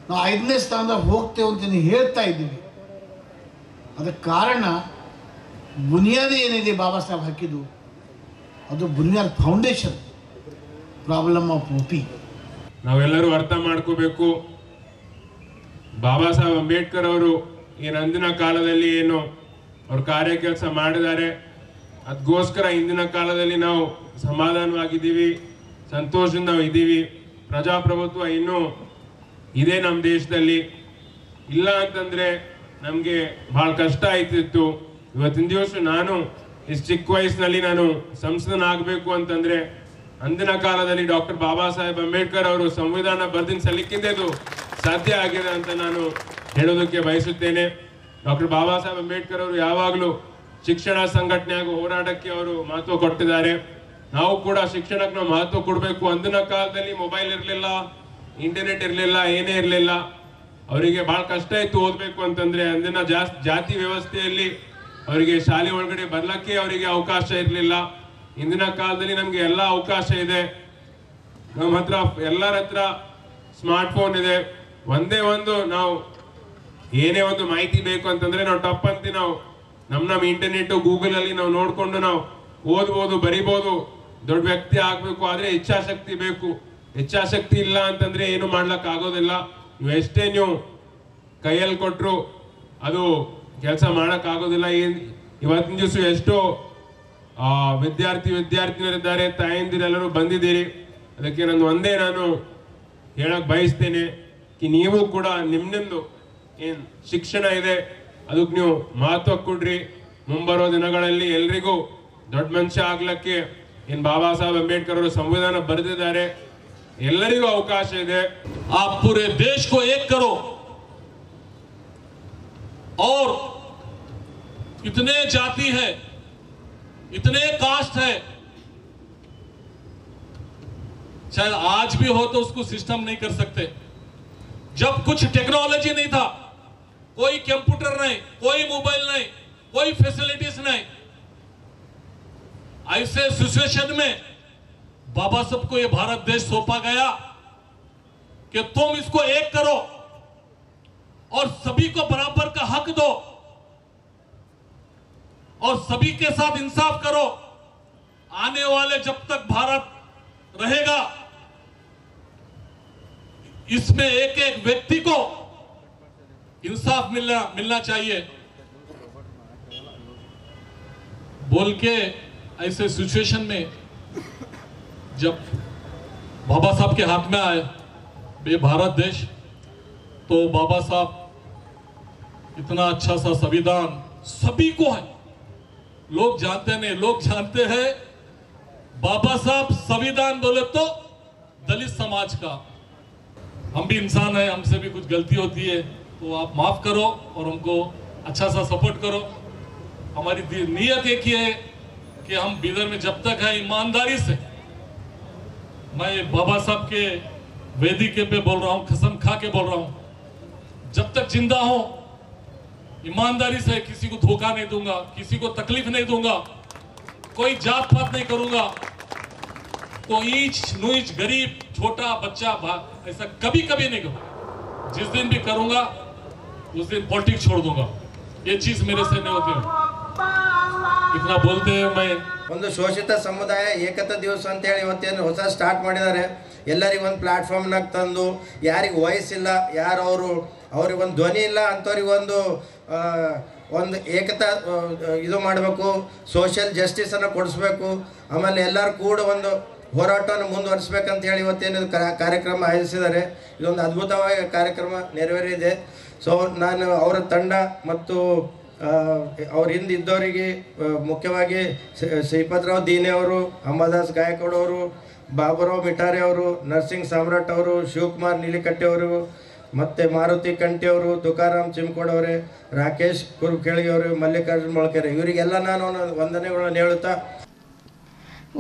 ನಾವು 5ನೇ ಸ್ಥಾನದಾಗ ಹೋಗ್ತೇವೆ ಅಂತ ಹೇಳ್ತಾ ಇದ್ದೀವಿ. ಅದಕ್ಕೆ ಕಾರಣ ಬುನಿಯಾದಿ ಏನಿದೆ ಬಾಬಾ ಸಾಹೇಬ್ ಹಾಕಿದ್ದು, ಅದು ಬುನಿಯಾದ್ ಫೌಂಡೇಶನ್, ಪ್ರಾಬ್ಲಮ್ ಆಫ್ ರೂಪಿ. ನಾವೆಲ್ಲರೂ ಅರ್ಥ ಮಾಡ್ಕೋಬೇಕು, ಬಾಬಾ ಸಾಹೇಬ್ ಅಂಬೇಡ್ಕರ್ ಅವರು ಏನು ಅಂದಿನ ಕಾಲದಲ್ಲಿ ಏನು ಅವ್ರ ಕಾರ್ಯ ಕೆಲಸ ಮಾಡಿದ್ದಾರೆ, ಅದಕ್ಕೋಸ್ಕರ ಇಂದಿನ ಕಾಲದಲ್ಲಿ ನಾವು ಸಮಾಧಾನವಾಗಿದ್ದೀವಿ, ಸಂತೋಷದಿಂದ ನಾವು ಇದ್ದೀವಿ. ಪ್ರಜಾಪ್ರಭುತ್ವ ಇನ್ನೂ ಇದೆ ನಮ್ಮ ದೇಶದಲ್ಲಿ. ಇಲ್ಲ ಅಂತಂದರೆ ನಮಗೆ ಭಾಳ ಕಷ್ಟ ಆಯ್ತಿತ್ತು. ಇವತ್ತಿನ ದಿವಸ ನಾನು ಇಷ್ಟು ಚಿಕ್ಕ ವಯಸ್ಸಿನಲ್ಲಿ ನಾನು ಸಂಸದನಾಗಬೇಕು ಅಂತಂದರೆ ಅಂದಿನ ಕಾಲದಲ್ಲಿ ಡಾಕ್ಟರ್ ಬಾಬಾ ಸಾಹೇಬ್ ಅಂಬೇಡ್ಕರ್ ಅವರು ಸಂವಿಧಾನ ಬರೆದಿನ ಸಲ್ಲಿಕ್ಕಿಂದ ಇದು ಸಾಧ್ಯ ಆಗಿದೆ ಅಂತ ನಾನು ಹೇಳೋದಕ್ಕೆ ಬಯಸುತ್ತೇನೆ. ಡಾಕ್ಟರ್ ಬಾಬಾ ಸಾಹೇಬ್ ಅಂಬೇಡ್ಕರ್ ಅವರು ಯಾವಾಗಲೂ ಶಿಕ್ಷಣ ಸಂಘಟನೆ ಹಾಗೂ ಹೋರಾಟಕ್ಕೆ ಅವರು ಮಹತ್ವ ಕೊಟ್ಟಿದ್ದಾರೆ. ನಾವು ಕೂಡ ಶಿಕ್ಷಣಕ್ಕೆ ನಾವು ಮಹತ್ವ ಕೊಡಬೇಕು. ಅಂದಿನ ಕಾಲದಲ್ಲಿ ಮೊಬೈಲ್ ಇರಲಿಲ್ಲ, ಇಂಟರ್ನೆಟ್ ಇರಲಿಲ್ಲ, ಏನೇ ಇರಲಿಲ್ಲ. ಅವರಿಗೆ ಬಹಳ ಕಷ್ಟ ಇತ್ತು ಓದಬೇಕು ಅಂತಂದ್ರೆ. ಅಂದಿನ ಜಾತಿ ವ್ಯವಸ್ಥೆಯಲ್ಲಿ ಅವರಿಗೆ ಶಾಲೆ ಒಳಗಡೆ ಬರ್ಲಕ್ಕೆ ಅವರಿಗೆ ಅವಕಾಶ ಇರಲಿಲ್ಲ. ಇಂದಿನ ಕಾಲದಲ್ಲಿ ನಮ್ಗೆ ಎಲ್ಲ ಅವಕಾಶ ಇದೆ. ನಮ್ಮ ಹತ್ರ ಎಲ್ಲರ ಹತ್ರ ಸ್ಮಾರ್ಟ್ಫೋನ್ ಇದೆ. ಒಂದೇ ಒಂದು ನಾವು ಏನೇ ಒಂದು ಮಾಹಿತಿ ಬೇಕು ಅಂತಂದ್ರೆ ನಾವು ಟಪ್ ಅಂತ ನಾವು ನಮ್ಮ ಇಂಟರ್ನೆಟ್ ಗೂಗಲ್ ಅಲ್ಲಿ ನಾವು ನೋಡ್ಕೊಂಡು ನಾವು ಓದ್ಬೋದು, ಬರಿಬೋದು. ದೊಡ್ಡ ವ್ಯಕ್ತಿ ಆಗ್ಬೇಕು ಆದ್ರೆ ಇಚ್ಛಾಶಕ್ತಿ ಬೇಕು. ಇಚ್ಛಾಶಕ್ತಿ ಇಲ್ಲ ಅಂತಂದ್ರೆ ಏನು ಮಾಡ್ಲಕ್ ಆಗೋದಿಲ್ಲ. ನೀವು ಎಷ್ಟೇ ನೀವು ಕೈಯಲ್ಲಿ ಕೊಟ್ರು ಅದು ಕೆಲಸ ಮಾಡಕ್ ಆಗೋದಿಲ್ಲ. ಇವತ್ತಿನ ದಿವಸ ಎಷ್ಟೋ ವಿದ್ಯಾರ್ಥಿನಿಯರಿದ್ದಾರೆ, ತಾಯಂದಿರೆಲ್ಲರೂ ಬಂದಿದ್ದೀರಿ. ಅದಕ್ಕೆ ನಾನು ಹೇಳಕ್ ಬಯಸ್ತೇನೆ ನೀವು ಕೂಡ ನಿಮ್ದು ಏನ್ ಶಿಕ್ಷಣ ಇದೆ ಅದಕ್ಕೆ ನೀವು ಮಹತ್ವ ಕೊಡ್ರಿ. ಮುಂಬರೋ ದಿನಗಳಲ್ಲಿ ಎಲ್ರಿಗೂ ದೊಡ್ಡ ಮನುಷ್ಯ ಆಗ್ಲಕ್ಕೆ ಏನ್ ಬಾಬಾ ಸಾಹೇಬ್ ಅಂಬೇಡ್ಕರ್ ಅವರು ಸಂವಿಧಾನ ಬರೆದಿದ್ದಾರೆ, ಎಲ್ಲರಿಗೂ ಅವಕಾಶ ಇದೆ. आप पूरे देश को एक करो और इतने जाति है, इतने कास्ट है, शायद आज भी हो तो उसको सिस्टम नहीं कर सकते. जब कुछ टेक्नोलॉजी नहीं था, कोई कंप्यूटर नहीं, कोई मोबाइल नहीं, कोई फैसिलिटीज नहीं, ऐसे सिचुएशन में बाबा साहब को ये भारत देश सौंपा गया कि तुम इसको एक करो और सभी को बराबर का हक दो और सभी के साथ इंसाफ करो. आने वाले जब तक भारत रहेगा इसमें एक एक व्यक्ति को इंसाफ मिलना चाहिए बोल के ऐसे सिचुएशन में जब बाबा साहब के हाथ में आए ये भारत देश, तो बाबा साहब इतना अच्छा सा संविधान सभी को है. लोग जानते नहीं, लोग जानते हैं बाबा साहब संविधान बोले तो दलित समाज का. हम भी इंसान हैं, हमसे भी कुछ गलती होती है तो आप माफ करो और हमको अच्छा सा सपोर्ट करो. हमारी नीयत एक ही है कि हम बीदर में जब तक है ईमानदारी से, मैं बाबा साहब के वेदिके पे बोल रहा हूँ, कसम खा के बोल रहा हूँ, जब तक जिंदा हूं ईमानदारी से किसी को धोखा नहीं दूंगा, किसी को तकलीफ नहीं दूंगा, कोई जात पात नहीं करूंगा, तो ईच नुईच गरीब छोटा बच्चा ऐसा कभी कभी नहीं करूंगा. जिस दिन भी करूंगा उस दिन पॉलिटिक्स छोड़ दूंगा. ये चीज मेरे से नहीं होती है. इतना बोलते हैं मैं ಒಂದು ಶೋಷಿತ ಸಮುದಾಯ ಏಕತಾ ದಿವಸ ಅಂತೇಳಿ ಇವತ್ತೇನು ಹೊಸ ಸ್ಟಾರ್ಟ್ ಮಾಡಿದ್ದಾರೆ. ಎಲ್ಲರಿಗೂ ಒಂದು ಪ್ಲಾಟ್ಫಾರ್ಮ್ನಾಗ ತಂದು ಯಾರಿಗೆ ವಯಸ್ಸಿಲ್ಲ, ಯಾರು ಅವ್ರಿಗೊಂದು ಧ್ವನಿ ಇಲ್ಲ ಅಂಥವ್ರಿಗೆ ಒಂದು ಏಕತಾ ಇದು ಮಾಡಬೇಕು, ಸೋಷಿಯಲ್ ಜಸ್ಟಿಸನ್ನು ಕೊಡಿಸ್ಬೇಕು, ಆಮೇಲೆ ಎಲ್ಲರೂ ಕೂಡ ಒಂದು ಹೋರಾಟವನ್ನು ಮುಂದುವರಿಸ್ಬೇಕಂತ ಹೇಳಿ ಇವತ್ತೇನು ಕಾರ್ಯಕ್ರಮ ಆಯೋಜಿಸಿದ್ದಾರೆ. ಇದೊಂದು ಅದ್ಭುತವಾಗಿ ಕಾರ್ಯಕ್ರಮ ನೆರವೇರಿದೆ. ಸೊ ನಾನು ಅವರ ತಂಡ ಮತ್ತು ಅವ್ರ ಹಿಂದಿದ್ದವರಿಗೆ ಮುಖ್ಯವಾಗಿ ಶ್ರೀಪತರಾವ್ ದೀನೆ ಅವರು, ಅಂಬಾದಾಸ್ ಗಾಯಕ್ವಾಡ್ ಅವರು, ಬಾಬುರಾವ್ ಮಿಠಾರೆ ಅವರು, ನರ್ಸಿಂಗ್ ಸಾಮ್ರಾಟ್ ಅವರು, ಶಿವಕುಮಾರ್ ನೀಲಿಕಟ್ಟೆ ಅವರು, ಮತ್ತು ಮಾರುತಿ ಕಂಠಿ ಅವರು, ತುಕಾರಾಮ್ ಚಿಮ್ಕೋಡ್ ಅವರೇ, ರಾಕೇಶ್ ಕುರುಖೇಳಿ ಅವರು, ಮಲ್ಲಿಕಾರ್ಜುನ್ ಮೊಳಕೆರೆ, ಇವರಿಗೆಲ್ಲ ನಾನು ವಂದನೆಗಳನ್ನು ಹೇಳುತ್ತಾ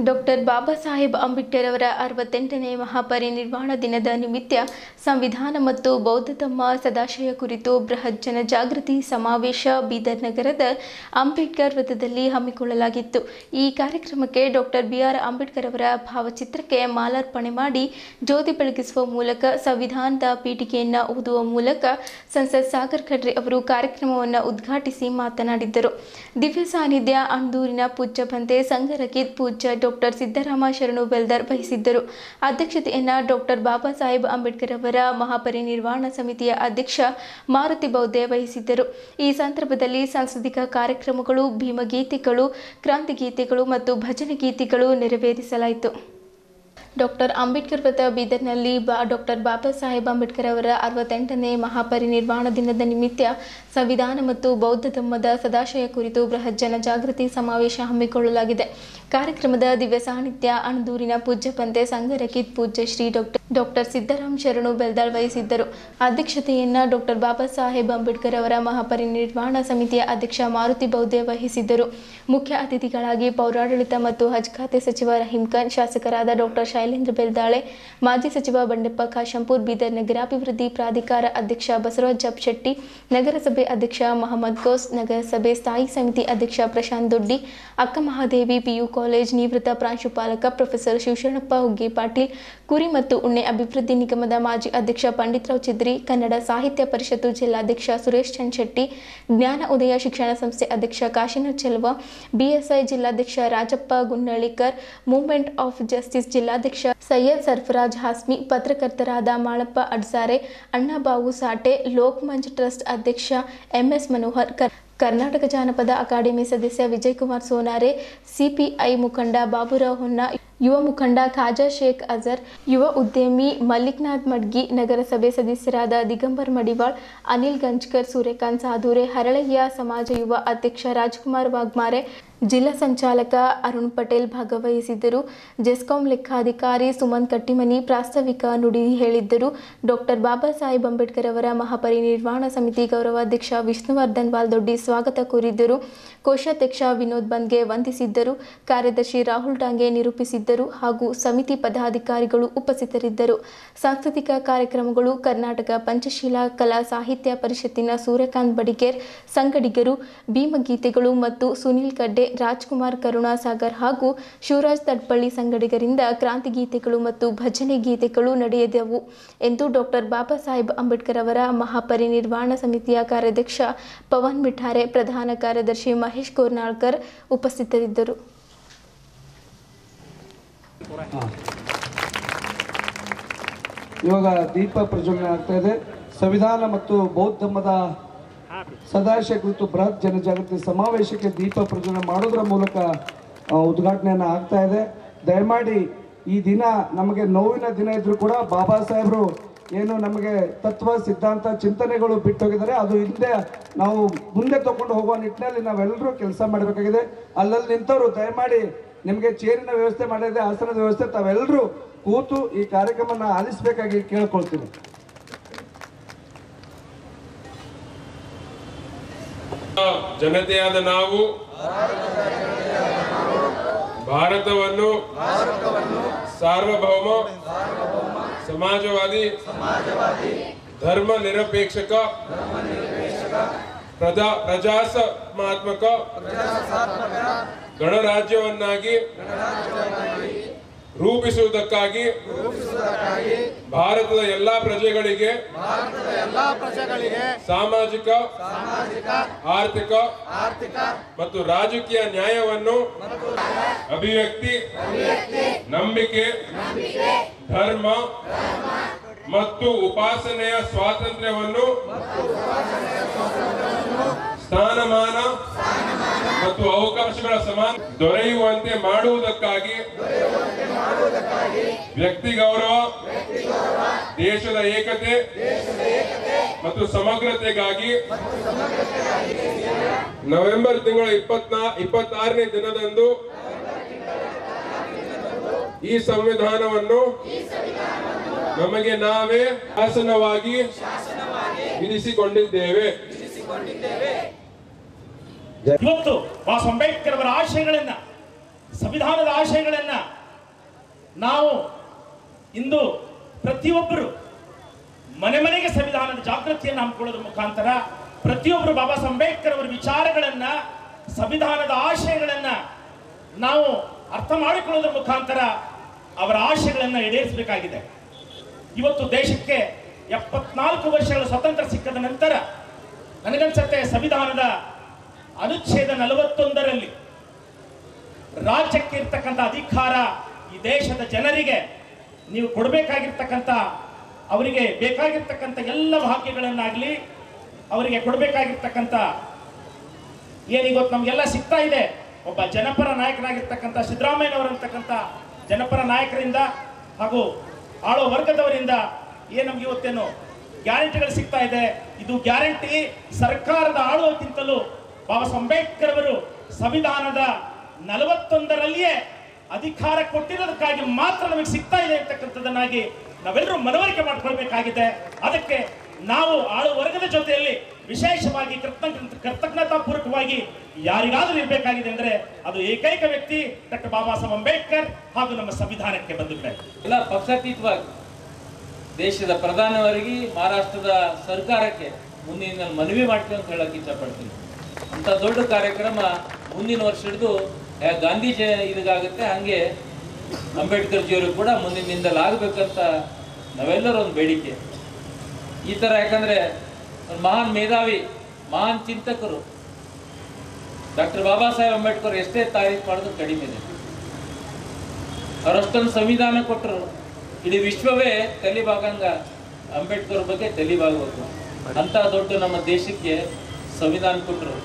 ಡಾಕ್ಟರ್ ಬಾಬಾ ಸಾಹೇಬ್ ಅಂಬೇಡ್ಕರ್ ಅವರ 68ನೇ ಮಹಾಪರಿನಿರ್ವಾಣ ದಿನದ ನಿಮಿತ್ತ ಸಂವಿಧಾನ ಮತ್ತು ಬೌದ್ಧ ಧಮ್ಮ ಸದಾಶಯ ಕುರಿತು ಬೃಹತ್ ಜನಜಾಗೃತಿ ಸಮಾವೇಶ ಬೀದರ್ ನಗರದ ಅಂಬೇಡ್ಕರ್ ವೃತ್ತದಲ್ಲಿ ಹಮ್ಮಿಕೊಳ್ಳಲಾಗಿತ್ತು. ಈ ಕಾರ್ಯಕ್ರಮಕ್ಕೆ ಡಾಕ್ಟರ್ BR ಅಂಬೇಡ್ಕರ್ ಅವರ ಭಾವಚಿತ್ರಕ್ಕೆ ಮಾಲಾರ್ಪಣೆ ಮಾಡಿ ಜ್ಯೋತಿ ಬೆಳಗಿಸುವ ಮೂಲಕ ಸಂವಿಧಾನದ ಪೀಠಿಕೆಯನ್ನು ಓದುವ ಮೂಲಕ ಸಂಸದ್ ಸಾಗರ್ ಖಡ್ರೆ ಅವರು ಕಾರ್ಯಕ್ರಮವನ್ನು ಉದ್ಘಾಟಿಸಿ ಮಾತನಾಡಿದ್ದರು. ದಿವ್ಯ ಸಾನ್ನಿಧ್ಯ ಅಂದೂರಿನ ಪೂಜ್ಯ ಬಂತೆ ಸಂಘರಕಿತ್ ಪೂಜ್ಯ ಡಾಕ್ಟರ್ ಸಿದ್ದರಾಮ ಶರಣು ಬೆಲ್ದರ್ ವಹಿಸಿದ್ದರು. ಅಧ್ಯಕ್ಷತೆಯನ್ನು ಡಾಕ್ಟರ್ ಬಾಬಾ ಸಾಹೇಬ್ ಅಂಬೇಡ್ಕರ್ ಅವರ ಮಹಾಪರಿನಿರ್ವಾಣ ಸಮಿತಿಯ ಅಧ್ಯಕ್ಷ ಮಾರುತಿ ಬೌದ್ಧೆ ವಹಿಸಿದ್ದರು. ಈ ಸಂದರ್ಭದಲ್ಲಿ ಸಾಂಸ್ಕೃತಿಕ ಕಾರ್ಯಕ್ರಮಗಳು, ಭೀಮಗೀತೆಗಳು, ಕ್ರಾಂತಿಗೀತೆಗಳು ಮತ್ತು ಭಜನೆ ಗೀತೆಗಳು ನೆರವೇರಿಸಲಾಯಿತು. ಡಾಕ್ಟರ್ ಅಂಬೇಡ್ಕರ್ ವೃತ್ತ ಬೀದರ್ನಲ್ಲಿ ಡಾಕ್ಟರ್ ಬಾಬಾ ಸಾಹೇಬ್ ಅಂಬೇಡ್ಕರ್ ಅವರ 68ನೇ ಮಹಾಪರಿನಿರ್ವಾಣ ದಿನದ ನಿಮಿತ್ತ ಸಂವಿಧಾನ ಮತ್ತು ಬೌದ್ಧ ಧಮ್ಮದ ಸದಾಶಯ ಕುರಿತು ಬೃಹತ್ ಜನಜಾಗೃತಿ ಸಮಾವೇಶ ಹಮ್ಮಿಕೊಳ್ಳಲಾಗಿದೆ. ಕಾರ್ಯಕ್ರಮದ ದಿವ್ಯ ಸಾನ್ನಿಧ್ಯ ಅಣದೂರಿನ ಪೂಜ್ಯ ಪಂತೆ ಸಂಘರಕಿತ್ ಪೂಜ್ಯ ಶ್ರೀ ಡಾಕ್ಟರ್ ಸಿದ್ದರಾಮ್ ಶರಣು ಬೆಲ್ದಾಳ್ ವಹಿಸಿದ್ದರು. ಅಧ್ಯಕ್ಷತೆಯನ್ನ ಡಾಕ್ಟರ್ ಬಾಬಾ ಸಾಹೇಬ್ ಅಂಬೇಡ್ಕರ್ ಅವರ ಮಹಾಪರಿನಿರ್ವಾಣ ಸಮಿತಿಯ ಅಧ್ಯಕ್ಷ ಮಾರುತಿ ಬೌದ್ಯ ವಹಿಸಿದ್ದರು. ಮುಖ್ಯ ಅತಿಥಿಗಳಾಗಿ ಪೌರಾಡಳಿತ ಮತ್ತು ಹಜ್ ಖಾತೆ ಸಚಿವ ರಹೀಂ ಖಾನ್, ಶಾಸಕರಾದ ಡಾಕ್ಟರ್ ಶೈಲೇಂದ್ರ ಬೆಲ್ದಾಳೆ, ಮಾಜಿ ಸಚಿವ ಬಂಡೆಪ್ಪ ಖಾಶಂಪುರ್, ಬೀದರ್ ನಗರಾಭಿವೃದ್ಧಿ ಪ್ರಾಧಿಕಾರ ಅಧ್ಯಕ್ಷ ಬಸವರಾಜ ಶೆಟ್ಟಿ, ನಗರಸಭೆ ಅಧ್ಯಕ್ಷ ಮಹಮ್ಮದ್ ಗೋಸ್, ನಗರಸಭೆ ಸ್ಥಾಯಿ ಸಮಿತಿ ಅಧ್ಯಕ್ಷ ಪ್ರಶಾಂತ್ ದೊಡ್ಡಿ, ಅಕ್ಕ ಮಹಾದೇವಿ ಪಿಯು ಕಾಲೇಜ್ ನಿವೃತ್ತ ಪ್ರಾಂಶುಪಾಲಕ ಪ್ರೊಫೆಸರ್ ಶಿವಶರಣಪ್ಪ ಹುಗ್ಗೆ ಪಾಟೀಲ್, ಕುರಿ ಮತ್ತು ಉಣ್ಣೆ ಅಭಿವೃದ್ಧಿ ನಿಗಮದ ಮಾಜಿ ಅಧ್ಯಕ್ಷ ಪಂಡಿತರಾವ್ ಚಿದ್ರಿ, ಕನ್ನಡ ಸಾಹಿತ್ಯ ಪರಿಷತ್ತು ಜಿಲ್ಲಾಧ್ಯಕ್ಷ ಸುರೇಶ್ ಚಂದ್ ಶೆಟ್ಟಿ, ಜ್ಞಾನ ಉದಯ ಶಿಕ್ಷಣ ಸಂಸ್ಥೆ ಅಧ್ಯಕ್ಷ ಕಾಶಿನಾಥ್ ಚೆಲ್ವ, ಬಿಎಸ್ಐ ಜಿಲ್ಲಾಧ್ಯಕ್ಷ ರಾಜಪ್ಪ ಗುನ್ನಳ್ಳಿಕರ್, ಮೂವ್ಮೆಂಟ್ ಆಫ್ ಜಸ್ಟಿಸ್ ಜಿಲ್ಲಾಧ್ಯಕ್ಷ ಸೈಯದ್ ಸರ್ಫರಾಜ್ ಹಾಸ್ಮಿ, ಪತ್ರಕರ್ತರಾದ ಮಾಳಪ್ಪ ಅಡ್ಸಾರೆ, ಅಣ್ಣಾಬಾವು ಸಾಟೆ, ಲೋಕ್ ಮಂಚ್ ಟ್ರಸ್ಟ್ ಅಧ್ಯಕ್ಷ ಎಂಎಸ್ ಮನೋಹರ್, ಕರ್ನಾಟಕ ಜಾನಪದ ಅಕಾಡೆಮಿ ಸದಸ್ಯ ವಿಜಯಕುಮಾರ್ ಸೋನಾರೆ, ಸಿಪಿಐ ಮುಖಂಡ ಬಾಬುರಾವ್ ಹೊನ್ನ, ಯುವ ಮುಖಂಡ ಖಾಜಾ ಶೇಖ್ ಅಜರ್, ಯುವ ಉದ್ಯಮಿ ಮಲ್ಲಿಕ್ನಾಥ್ ಮಡ್ಗಿ, ನಗರಸಭೆ ಸದಸ್ಯರಾದ ದಿಗಂಬರ್ ಮಡಿವಾಳ್, ಅನಿಲ್ ಗಂಜ್ಕರ್, ಸೂರ್ಯಕಾಂತ್ ಸಾಧೂರೆ, ಹರಳಯ್ಯ ಸಮಾಜ ಯುವ ಅಧ್ಯಕ್ಷ ರಾಜ್ಕುಮಾರ್ ವಾಗ್ಮಾರೆ, ಜಿಲ್ಲಾ ಸಂಚಾಲಕ ಅರುಣ್ ಪಟೇಲ್ ಭಾಗವಹಿಸಿದ್ದರು. ಜೆಸ್ಕಾಂ ಲೆಕ್ಕಾಧಿಕಾರಿ ಸುಮನ್ ಕಟ್ಟಿಮನಿ ಪ್ರಾಸ್ತಾವಿಕ ನುಡಿ ಹೇಳಿದ್ದರು. ಡಾಕ್ಟರ್ ಬಾಬಾ ಸಾಹೇಬ್ ಅಂಬೇಡ್ಕರ್ ಅವರ ಮಹಾಪರಿನಿರ್ವಾಣ ಸಮಿತಿ ಗೌರವಾಧ್ಯಕ್ಷ ವಿಷ್ಣುವರ್ಧನ್ ವಾಲ್ದೊಡ್ಡಿ ಸ್ವಾಗತ ಕೋರಿದ್ದರು. ಕೋಶಾಧ್ಯಕ್ಷ ವಿನೋದ್ ಬಂದ್ಗೆ ವಂದಿಸಿದ್ದರು. ಕಾರ್ಯದರ್ಶಿ ರಾಹುಲ್ ಡಾಂಗೆ ನಿರೂಪಿಸಿದ್ದರು ಹಾಗೂ ಸಮಿತಿ ಪದಾಧಿಕಾರಿಗಳು ಉಪಸ್ಥಿತರಿದ್ದರು. ಸಾಂಸ್ಕೃತಿಕ ಕಾರ್ಯಕ್ರಮಗಳು ಕರ್ನಾಟಕ ಪಂಚಶೀಲ ಕಲಾ ಸಾಹಿತ್ಯ ಪರಿಷತ್ತಿನ ಸೂರ್ಯಕಾಂತ್ ಬಡಿಗೇರ್ ಸಂಗಡಿಗರು, ಭೀಮಗೀತೆಗಳು ಮತ್ತು ಸುನೀಲ್ ಕಡ್ಡೆ, ರಾಜ್ಕುಮಾರ್ ಕರುಣಾಸಾಗರ್ ಹಾಗೂ ಶಿವರಾಜ್ ತಡ್ಪಳ್ಳಿ ಸಂಗಡಿಗರಿಂದ ಕ್ರಾಂತಿ ಗೀತೆಗಳು ಮತ್ತು ಭಜನೆ ಗೀತೆಗಳು ನಡೆಯದವು ಎಂದು ಡಾಕ್ಟರ್ ಬಾಬಾ ಸಾಹೇಬ್ ಅಂಬೇಡ್ಕರ್ ಅವರ ಮಹಾಪರಿನಿರ್ವಾಣ ಸಮಿತಿಯ ಕಾರ್ಯಾಧ್ಯಕ್ಷ ಪವನ್ ಮಿಠಾರೆ, ಪ್ರಧಾನ ಕಾರ್ಯದರ್ಶಿ ಮಹೇಶ್ ಕೋರ್ನಾಳ್ಕರ್ ಉಪಸ್ಥಿತರಿದ್ದರು. ಇವಾಗ ದೀಪ ಪ್ರಜ್ವಲನೆ ಆಗ್ತಾ ಇದೆ. ಸಂವಿಧಾನ ಮತ್ತು ಬೌದ್ಧ ಧರ್ಮದ ಸದಾಶಯ ಕುರಿತು ಬೃಹತ್ ಜನಜಾಗೃತಿ ಸಮಾವೇಶಕ್ಕೆ ದೀಪ ಪ್ರಜ್ವಲನೆ ಮಾಡೋದ್ರ ಮೂಲಕ ಉದ್ಘಾಟನೆಯನ್ನು ಆಗ್ತಾ ಇದೆ. ದಯಮಾಡಿ ಈ ದಿನ ನಮಗೆ ನೋವಿನ ದಿನ ಇದ್ರೂ ಕೂಡ ಬಾಬಾ ಸಾಹೇಬರು ಏನು ನಮಗೆ ತತ್ವ ಸಿದ್ಧಾಂತ ಚಿಂತನೆಗಳು ಬಿಟ್ಟು ಹೋಗಿದ್ದಾರೆ, ಅದು ಹಿಂದೆ ನಾವು ಮುಂದೆ ತಗೊಂಡು ಹೋಗುವ ನಿಟ್ಟಿನಲ್ಲಿ ನಾವೆಲ್ಲರೂ ಕೆಲಸ ಮಾಡಬೇಕಾಗಿದೆ. ಅಲ್ಲಲ್ಲಿ ನಿಂತವರು ದಯಮಾಡಿ ನಿಮಗೆ ಚೇರಿನ ವ್ಯವಸ್ಥೆ ಮಾಡಿದೆ, ಆಸನದ ವ್ಯವಸ್ಥೆ, ತಾವೆಲ್ಲರೂ ಕೂತು ಈ ಕಾರ್ಯಕ್ರಮನ ಆಲಿಸಬೇಕಾಗಿ ಕೇಳ್ಕೊಳ್ತೀನಿ. ಜನತೆಯಾದ ನಾವು ಭಾರತವನ್ನು ಸಾರ್ವಭೌಮ ಸಮಾಜವಾದಿ ಧರ್ಮ ನಿರಪೇಕ್ಷಕ ಪ್ರಜಾಸತ್ತಾತ್ಮಕ ಗಣರಾಜ್ಯವನ್ನಾಗಿ ರೂಪಿಸುವುದಕ್ಕಾಗಿ ಭಾರತದ ಎಲ್ಲಾ ಪ್ರಜೆಗಳಿಗೆ ಸಾಮಾಜಿಕ ಆರ್ಥಿಕ ಮತ್ತು ರಾಜಕೀಯ ನ್ಯಾಯವನ್ನು ಅಭಿವ್ಯಕ್ತಿ, ನಂಬಿಕೆ, ಧರ್ಮ ಮತ್ತು ಉಪಾಸನೆಯ ಸ್ವಾತಂತ್ರ್ಯವನ್ನು ಸ್ಥಾನಮಾನ ಮತ್ತು ಅವಕಾಶಗಳ ಸಮಾನ ದೊರೆಯುವಂತೆ ಮಾಡುವುದಕ್ಕಾಗಿ ವ್ಯಕ್ತಿ ಗೌರವ, ದೇಶದ ಏಕತೆ ಮತ್ತು ಸಮಗ್ರತೆಗಾಗಿ ನವೆಂಬರ್ ತಿಂಗಳ 26ನೇ ದಿನದಂದು ಈ ಸಂವಿಧಾನವನ್ನು ನಮಗೆ ನಾವೇ ಶಾಸನವಾಗಿ ವಿಧಿಸಿಕೊಂಡಿದ್ದೇವೆ. ಇವತ್ತು ಬಾಬಾ ಅಂಬೇಡ್ಕರ್ ಅವರ ಆಶಯಗಳನ್ನ, ಸಂವಿಧಾನದ ಆಶಯಗಳನ್ನ ನಾವು ಇಂದು ಪ್ರತಿಯೊಬ್ಬರು ಮನೆ ಮನೆಗೆ ಸಂವಿಧಾನದ ಜಾಗೃತಿಯನ್ನು ಹಮ್ಮಿಕೊಳ್ಳೋದ್ರ ಮುಖಾಂತರ ಪ್ರತಿಯೊಬ್ಬರು ಬಾಬಾ ಅಂಬೇಡ್ಕರ್ ಅವರ ವಿಚಾರಗಳನ್ನ, ಸಂವಿಧಾನದ ಆಶಯಗಳನ್ನ ನಾವು ಅರ್ಥ ಮಾಡಿಕೊಳ್ಳೋದ್ರ ಮುಖಾಂತರ ಅವರ ಆಶಯಗಳನ್ನ ಈಡೇರಿಸಬೇಕಾಗಿದೆ. ಇವತ್ತು ದೇಶಕ್ಕೆ 74 ವರ್ಷಗಳ ಸ್ವತಂತ್ರ ಸಿಕ್ಕದ ನಂತರ ನನಗನ್ಸುತ್ತೆ ಸಂವಿಧಾನದ ಅನುಚ್ಛೇದ 41ರಲ್ಲಿ ರಾಜ್ಯಕ್ಕೆ ಇರ್ತಕ್ಕಂಥ ಅಧಿಕಾರ ಈ ದೇಶದ ಜನರಿಗೆ ನೀವು ಕೊಡಬೇಕಾಗಿರ್ತಕ್ಕಂಥ, ಅವರಿಗೆ ಬೇಕಾಗಿರ್ತಕ್ಕಂಥ ಎಲ್ಲ ಭಾಗ್ಯಗಳನ್ನಾಗಲಿ, ಅವರಿಗೆ ಕೊಡಬೇಕಾಗಿರ್ತಕ್ಕಂಥ ಏನಿವತ್ತು ನಮಗೆಲ್ಲ ಸಿಗ್ತಾ ಇದೆ, ಒಬ್ಬ ಜನಪರ ನಾಯಕರಾಗಿರ್ತಕ್ಕಂಥ ಸಿದ್ದರಾಮಯ್ಯನವರಂತಕ್ಕಂಥ ಜನಪರ ನಾಯಕರಿಂದ ಹಾಗೂ ಆಳೋ ವರ್ಗದವರಿಂದ ಏನು ನಮ್ಗೆ ಇವತ್ತೇನು ಗ್ಯಾರಂಟಿಗಳು ಸಿಗ್ತಾ ಇದೆ, ಇದು ಗ್ಯಾರಂಟಿ ಸರ್ಕಾರದ ಆಳುವಕ್ಕಿಂತಲೂ ಬಾಬಾ ಅಂಬೇಡ್ಕರ್ ಅವರು ಸಂವಿಧಾನದ 41ರಲ್ಲಿಯೇ ಅಧಿಕಾರ ಕೊಟ್ಟಿರೋದಕ್ಕಾಗಿ ಮಾತ್ರ ನಮಗೆ ಸಿಗ್ತಾ ಇದೆ ಅಂತಕ್ಕಂಥದ್ದನ್ನಾಗಿ ನಾವೆಲ್ಲರೂ ಮನವರಿಕೆ ಮಾಡಿಕೊಳ್ಬೇಕಾಗಿದೆ. ಅದಕ್ಕೆ ನಾವು ಆಳು ವರ್ಗದ ಜೊತೆಯಲ್ಲಿ ವಿಶೇಷವಾಗಿ ಕೃತಜ್ಞತಾಪೂರ್ವಕವಾಗಿ ಯಾರಿಗಾದರೂ ಇರಬೇಕಾಗಿದೆ ಅಂದ್ರೆ ಅದು ಏಕೈಕ ವ್ಯಕ್ತಿ ಡಾಕ್ಟರ್ ಬಾಬಾ ಸಾಹೇಬ್ ಅಂಬೇಡ್ಕರ್ ಹಾಗೂ ನಮ್ಮ ಸಂವಿಧಾನಕ್ಕೆ ಬಂಧುಗಳೇ. ಎಲ್ಲ ಪಕ್ಷಾತೀತವಾಗಿ ದೇಶದ ಪ್ರಧಾನವರಿಗೆ ಮಹಾರಾಷ್ಟ್ರದ ಸರ್ಕಾರಕ್ಕೆ ಮುಂದಿನ ಮನವಿ ಮಾಡ್ತೀವಿ ಅಂತ ಹೇಳಕ್ ಇಷ್ಟಪಡ್ತೀನಿ. ಅಂತ ದೊಡ್ಡ ಕಾರ್ಯಕ್ರಮ ಮುಂದಿನ ವರ್ಷ ಹಿಡಿದು ಗಾಂಧಿ ಇದಾಗುತ್ತೆ, ಹಂಗೆ ಅಂಬೇಡ್ಕರ್ ಜಿಯವರು ಕೂಡ ಮುಂದಿನ ದಿನದಲ್ಲಿ ಆಗ್ಬೇಕಂತ ನಾವೆಲ್ಲರೂ ಒಂದು ಬೇಡಿಕೆ. ಈ ತರ ಯಾಕಂದ್ರೆ ಮಹಾನ್ ಮೇಧಾವಿ, ಮಹಾನ್ ಚಿಂತಕರು ಡಾಕ್ಟರ್ ಬಾಬಾ ಸಾಹೇಬ್ ಅಂಬೇಡ್ಕರ್ ಎಷ್ಟೇ ತಾರೀಫ್ ಮಾಡೋದು ಕಡಿಮೆ ಇದೆ. ಅವರಷ್ಟೊಂದು ಸಂವಿಧಾನ ಕೊಟ್ಟರು, ಇಡೀ ವಿಶ್ವವೇ ತಲೆಬಾಗಂಗ ಅಂಬೇಡ್ಕರ್ ಬಗ್ಗೆ ತಲೆಬಾಗಬೇಕು ಅಂತ ದೊಡ್ಡ ನಮ್ಮ ದೇಶಕ್ಕೆ ಸಂವಿಧಾನ ಕೊಟ್ಟರು.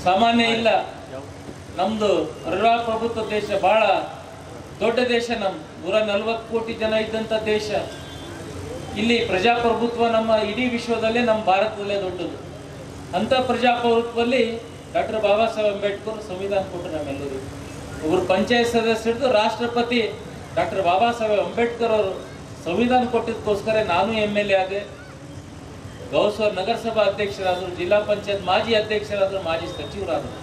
ಸಾಮಾನ್ಯ ಇಲ್ಲ, ನಮ್ದು ಪ್ರಜಾಪ್ರಭುತ್ವ ದೇಶ, ಬಹಳ ದೊಡ್ಡ ದೇಶ, ನಮ್ 140 ಕೋಟಿ ಜನ ಇದ್ದಂತ ದೇಶ. ಇಲ್ಲಿ ಪ್ರಜಾಪ್ರಭುತ್ವ ನಮ್ಮ ಇಡೀ ವಿಶ್ವದಲ್ಲೇ ನಮ್ಮ ಭಾರತದಲ್ಲೇ ದೊಡ್ಡದು. ಅಂತ ಪ್ರಜಾಪ್ರಭುತ್ವದಲ್ಲಿ ಡಾಕ್ಟರ್ ಬಾಬಾ ಸಾಹೇಬ್ ಅಂಬೇಡ್ಕರ್ ಸಂವಿಧಾನ ಕೊಟ್ಟರು ನಮ್ಮೆಲ್ಲರಿಗೂ. ಒಬ್ಬರು ಪಂಚಾಯತ್ ಸದಸ್ಯರದು ರಾಷ್ಟ್ರಪತಿ ಡಾಕ್ಟರ್ ಬಾಬಾ ಸಾಹೇಬ್ ಅಂಬೇಡ್ಕರ್ ಅವರು ಸಂವಿಧಾನ ಕೊಟ್ಟಿದ್ದಕ್ಕೋಸ್ಕರ ನಾನು MLA ಆದೆ, ಗೌಸೂರ್ ನಗರಸಭಾ ಅಧ್ಯಕ್ಷರಾದರು, ಜಿಲ್ಲಾ ಪಂಚಾಯತ್ ಮಾಜಿ ಅಧ್ಯಕ್ಷರಾದರು, ಮಾಜಿ ಸಚಿವರಾದರು,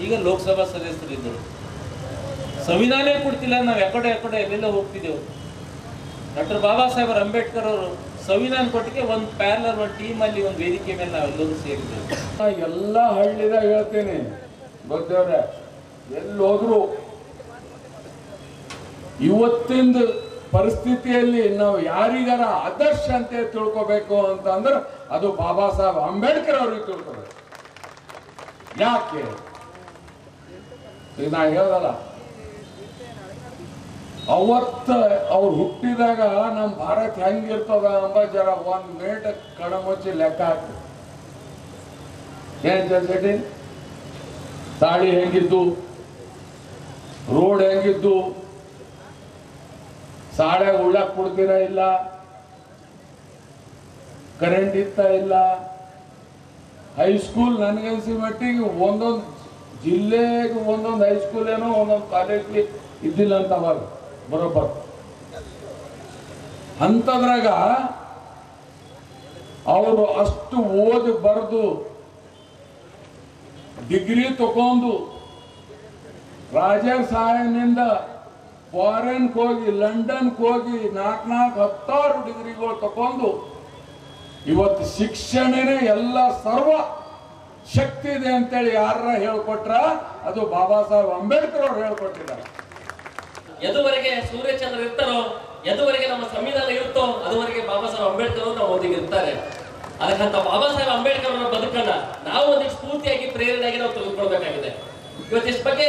ಈಗ ಲೋಕಸಭಾ ಸದಸ್ಯರಿದ್ದರು. ಸಂವಿಧಾನ ಕೊಡ್ತಿಲ್ಲ, ನಾವು ಎಕಡೆ ಎಲ್ಲೆಲ್ಲ ಹೋಗ್ತಿದ್ದೆವು. ಡಾಕ್ಟರ್ ಬಾಬಾ ಸಾಹೇಬ್ ಅಂಬೇಡ್ಕರ್ ಅವರು ಸಂವಿಧಾನ ಕೊಟ್ಟಿಗೆ ಒಂದು ಪ್ಯಾರಲರ್, ಒಂದು ಟೀಮಲ್ಲಿ, ಒಂದು ವೇದಿಕೆ ಮೇಲೆ ನಾವೆಲ್ಲರೂ ಸೇರಿದ್ದೇವೆ. ಎಲ್ಲ ಹಳ್ಳಿದಾಗ ಹೇಳ್ತೇನೆ ಗೊತ್ತವ್ರೆ, ಎಲ್ಲಿ ಹೋದ್ರು ಇವತ್ತಿನ ಪರಿಸ್ಥಿತಿಯಲ್ಲಿ ನಾವು ಯಾರಿಗಾರ ಆದರ್ಶ ಅಂತ ತಿಳ್ಕೊಬೇಕು ಅಂತ ಅಂದ್ರೆ ಅದು ಬಾಬಾ ಸಾಹೇಬ್ ಅಂಬೇಡ್ಕರ್ ಅವ್ರಿಗೆ ತಿಳ್ಕೊಬೇಕು. ಯಾಕೆ ನಾ ಹೇಳಲ್ಲ, ಅವ್ರು ಹುಟ್ಟಿದಾಗ ನಮ್ಮ ಭಾರತ ಹೆಂಗಿರ್ತದ ಅಂಬ ಜರ 1 ಮಿನಿಟ್ ಕಣಮುಚ್ಚಿ ಲೆಕ್ಕ ಹಾಕಿ. ಏನ್ ಜಲ್ಸೆಟ್ಟಿ ತಾಳಿ ಹೆಂಗಿದ್ದು, ರೋಡ್ ಹೆಂಗಿದ್ದು, ಸಾಡೆ ಉಳ್ಳಕ್ ಕೊಡ್ತೀರ ಇಲ್ಲ, ಕರೆಂಟ್ ಇತ್ತ ಇಲ್ಲ. ಹೈಸ್ಕೂಲ್ ನನಗನ್ಸಿ ಮಟ್ಟಿಗೆ ಒಂದೊಂದು ಜಿಲ್ಲೆಗೆ ಒಂದೊಂದು ಹೈಸ್ಕೂಲ್ ಏನೋ ಒಂದೊಂದು ಕಾಲೇಜ್ಗೆ ಇದ್ದಿಲ್ಲ ಅಂತ ಅವಾಗ ಬರೋಬ್ಬರ. ಅಂತದ್ರಾಗ ಅವರು ಅಷ್ಟು ಓದಿ ಬರೆದು ಡಿಗ್ರಿ ತಗೊಂಡು ರಾಜರ್ ಸಾಹೇಬ್ನಿಂದ ಫಾರಿನ್ಗೆ ಹೋಗಿ, ಲಂಡನ್ಗೆ ಹೋಗಿ 4-10 ಡಿಗ್ರಿಗಳು ತಗೊಂಡು ಇವತ್ತು ಶಿಕ್ಷಣನೇ ಎಲ್ಲ ಸರ್ವ ಶಕ್ತಿ ಇದೆ ಅಂತೇಳಿ ಯಾರ ಹೇಳ್ಕೊಟ್ರ ಅದು ಬಾಬಾ ಸಾಹೇಬ್ ಅಂಬೇಡ್ಕರ್ ಅವ್ರು ಹೇಳ್ಕೊಟ್ಟಿದ್ದಾರೆ. ಎದುವರೆಗೆ ಸೂರ್ಯಚಂದ್ರ ಇರ್ತಾರೋ, ಎದುವರೆಗೆ ನಮ್ಮ ಸಂವಿಧಾನ ಇರುತ್ತೋ, ಅದುವರೆಗೆ ಬಾಬಾ ಸಾಹೇಬ್ ಅಂಬೇಡ್ಕರ್ ನಮ್ಮ ಒಟ್ಟಿಗೆ ಇರ್ತಾರೆ. ಅದಕ್ಕಂತ ಬಾಬಾ ಸಾಹೇಬ್ ಅಂಬೇಡ್ಕರ್ ಅವರ ಬದುಕನ್ನ ನಾವು ಒಂದಿಷ್ಟು ಸ್ಫೂರ್ತಿಯಾಗಿ, ಪ್ರೇರಣೆಯಾಗಿ ನಾವು ತೆಗೆದುಕೊಳ್ಬೇಕಾಗಿದೆ. ಇವತ್ತಿಷ್ಟ ಬಗ್ಗೆ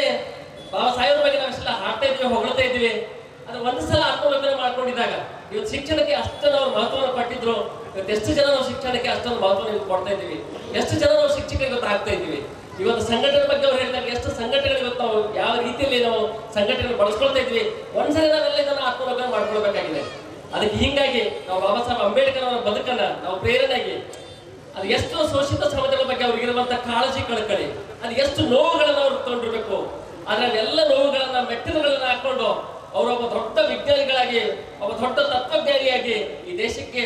ಬಾಬಾ ಸಾಹೇಬ್ರ ಬಗ್ಗೆ ನಾವೆಲ್ಲ ಹಾಡ್ತಾ ಇದ್ವಿ, ಹೊಗಳ್ತಾ ಇದ್ವಿ. ಅದು ಒಂದು ಸಲ ಆತ್ಮಲೋಕನ ಮಾಡ್ಕೊಂಡಿದ್ದಾಗ ಇವತ್ತು ಶಿಕ್ಷಣಕ್ಕೆ ಅಷ್ಟೊಂದು ಅವ್ರು ಮಹತ್ವವನ್ನು ಕೊಟ್ಟಿದ್ರು. ಇವತ್ತು ಎಷ್ಟು ಜನ ನಾವು ಶಿಕ್ಷಣಕ್ಕೆ ಅಷ್ಟೊಂದು ಮಹತ್ವವನ್ನು ಕೊಡ್ತಾ ಇದ್ದೀವಿ, ಎಷ್ಟು ಜನ ನಾವು ಶಿಕ್ಷಕರಿಗೆ ಇವತ್ತು ಆಗ್ತಾ ಇದ್ದೀವಿ. ಇವತ್ತು ಸಂಘಟನೆ ಬಗ್ಗೆ ಅವ್ರು ಹೇಳಿದಾಗ ಎಷ್ಟು ಸಂಘಟನೆಗಳು ಇವತ್ತು ನಾವು ಯಾವ ರೀತಿಯಲ್ಲಿ ನಾವು ಸಂಘಟನೆ ಬಳಸ್ಕೊಳ್ತಾ ಇದ್ವಿ. ಒಂದ್ಸಲ ನಾವೆಲ್ಲ ಇದನ್ನ ಆತ್ಮಲೋಕನ ಮಾಡ್ಕೊಳ್ಬೇಕಾಗಿದೆ. ಅದಕ್ಕೆ ಹೀಗಾಗಿ ನಾವು ಬಾಬಾ ಸಾಹೇಬ್ ಅಂಬೇಡ್ಕರ್ ಅವರ ಬದುಕನ್ನ ನಾವು ಪ್ರೇರಣೆಯಾಗಿ, ಅದು ಎಷ್ಟು ಶೋಷಿತ ಸಮಾಜಗಳ ಬಗ್ಗೆ ಅವ್ರಿಗಿರುವಂತ ಕಾಳಜಿ, ಕಳಕಳಿ, ಅದು ಎಷ್ಟು ನೋವುಗಳನ್ನ ಅವ್ರು ತಗೊಂಡಿರ್ಬೇಕು. ಆದ್ರೆ ಎಲ್ಲ ನೋವುಗಳನ್ನ, ಮೆಟ್ಟಿಲುಗಳನ್ನ ಹಾಕೊಂಡು ಅವರೊಬ್ಬ ದೊಡ್ಡ ವಿಜ್ಞಾನಿಗಳಾಗಿ, ಒಬ್ಬ ದೊಡ್ಡ ತತ್ವಜ್ಞಾನಿಯಾಗಿ ಈ ದೇಶಕ್ಕೆ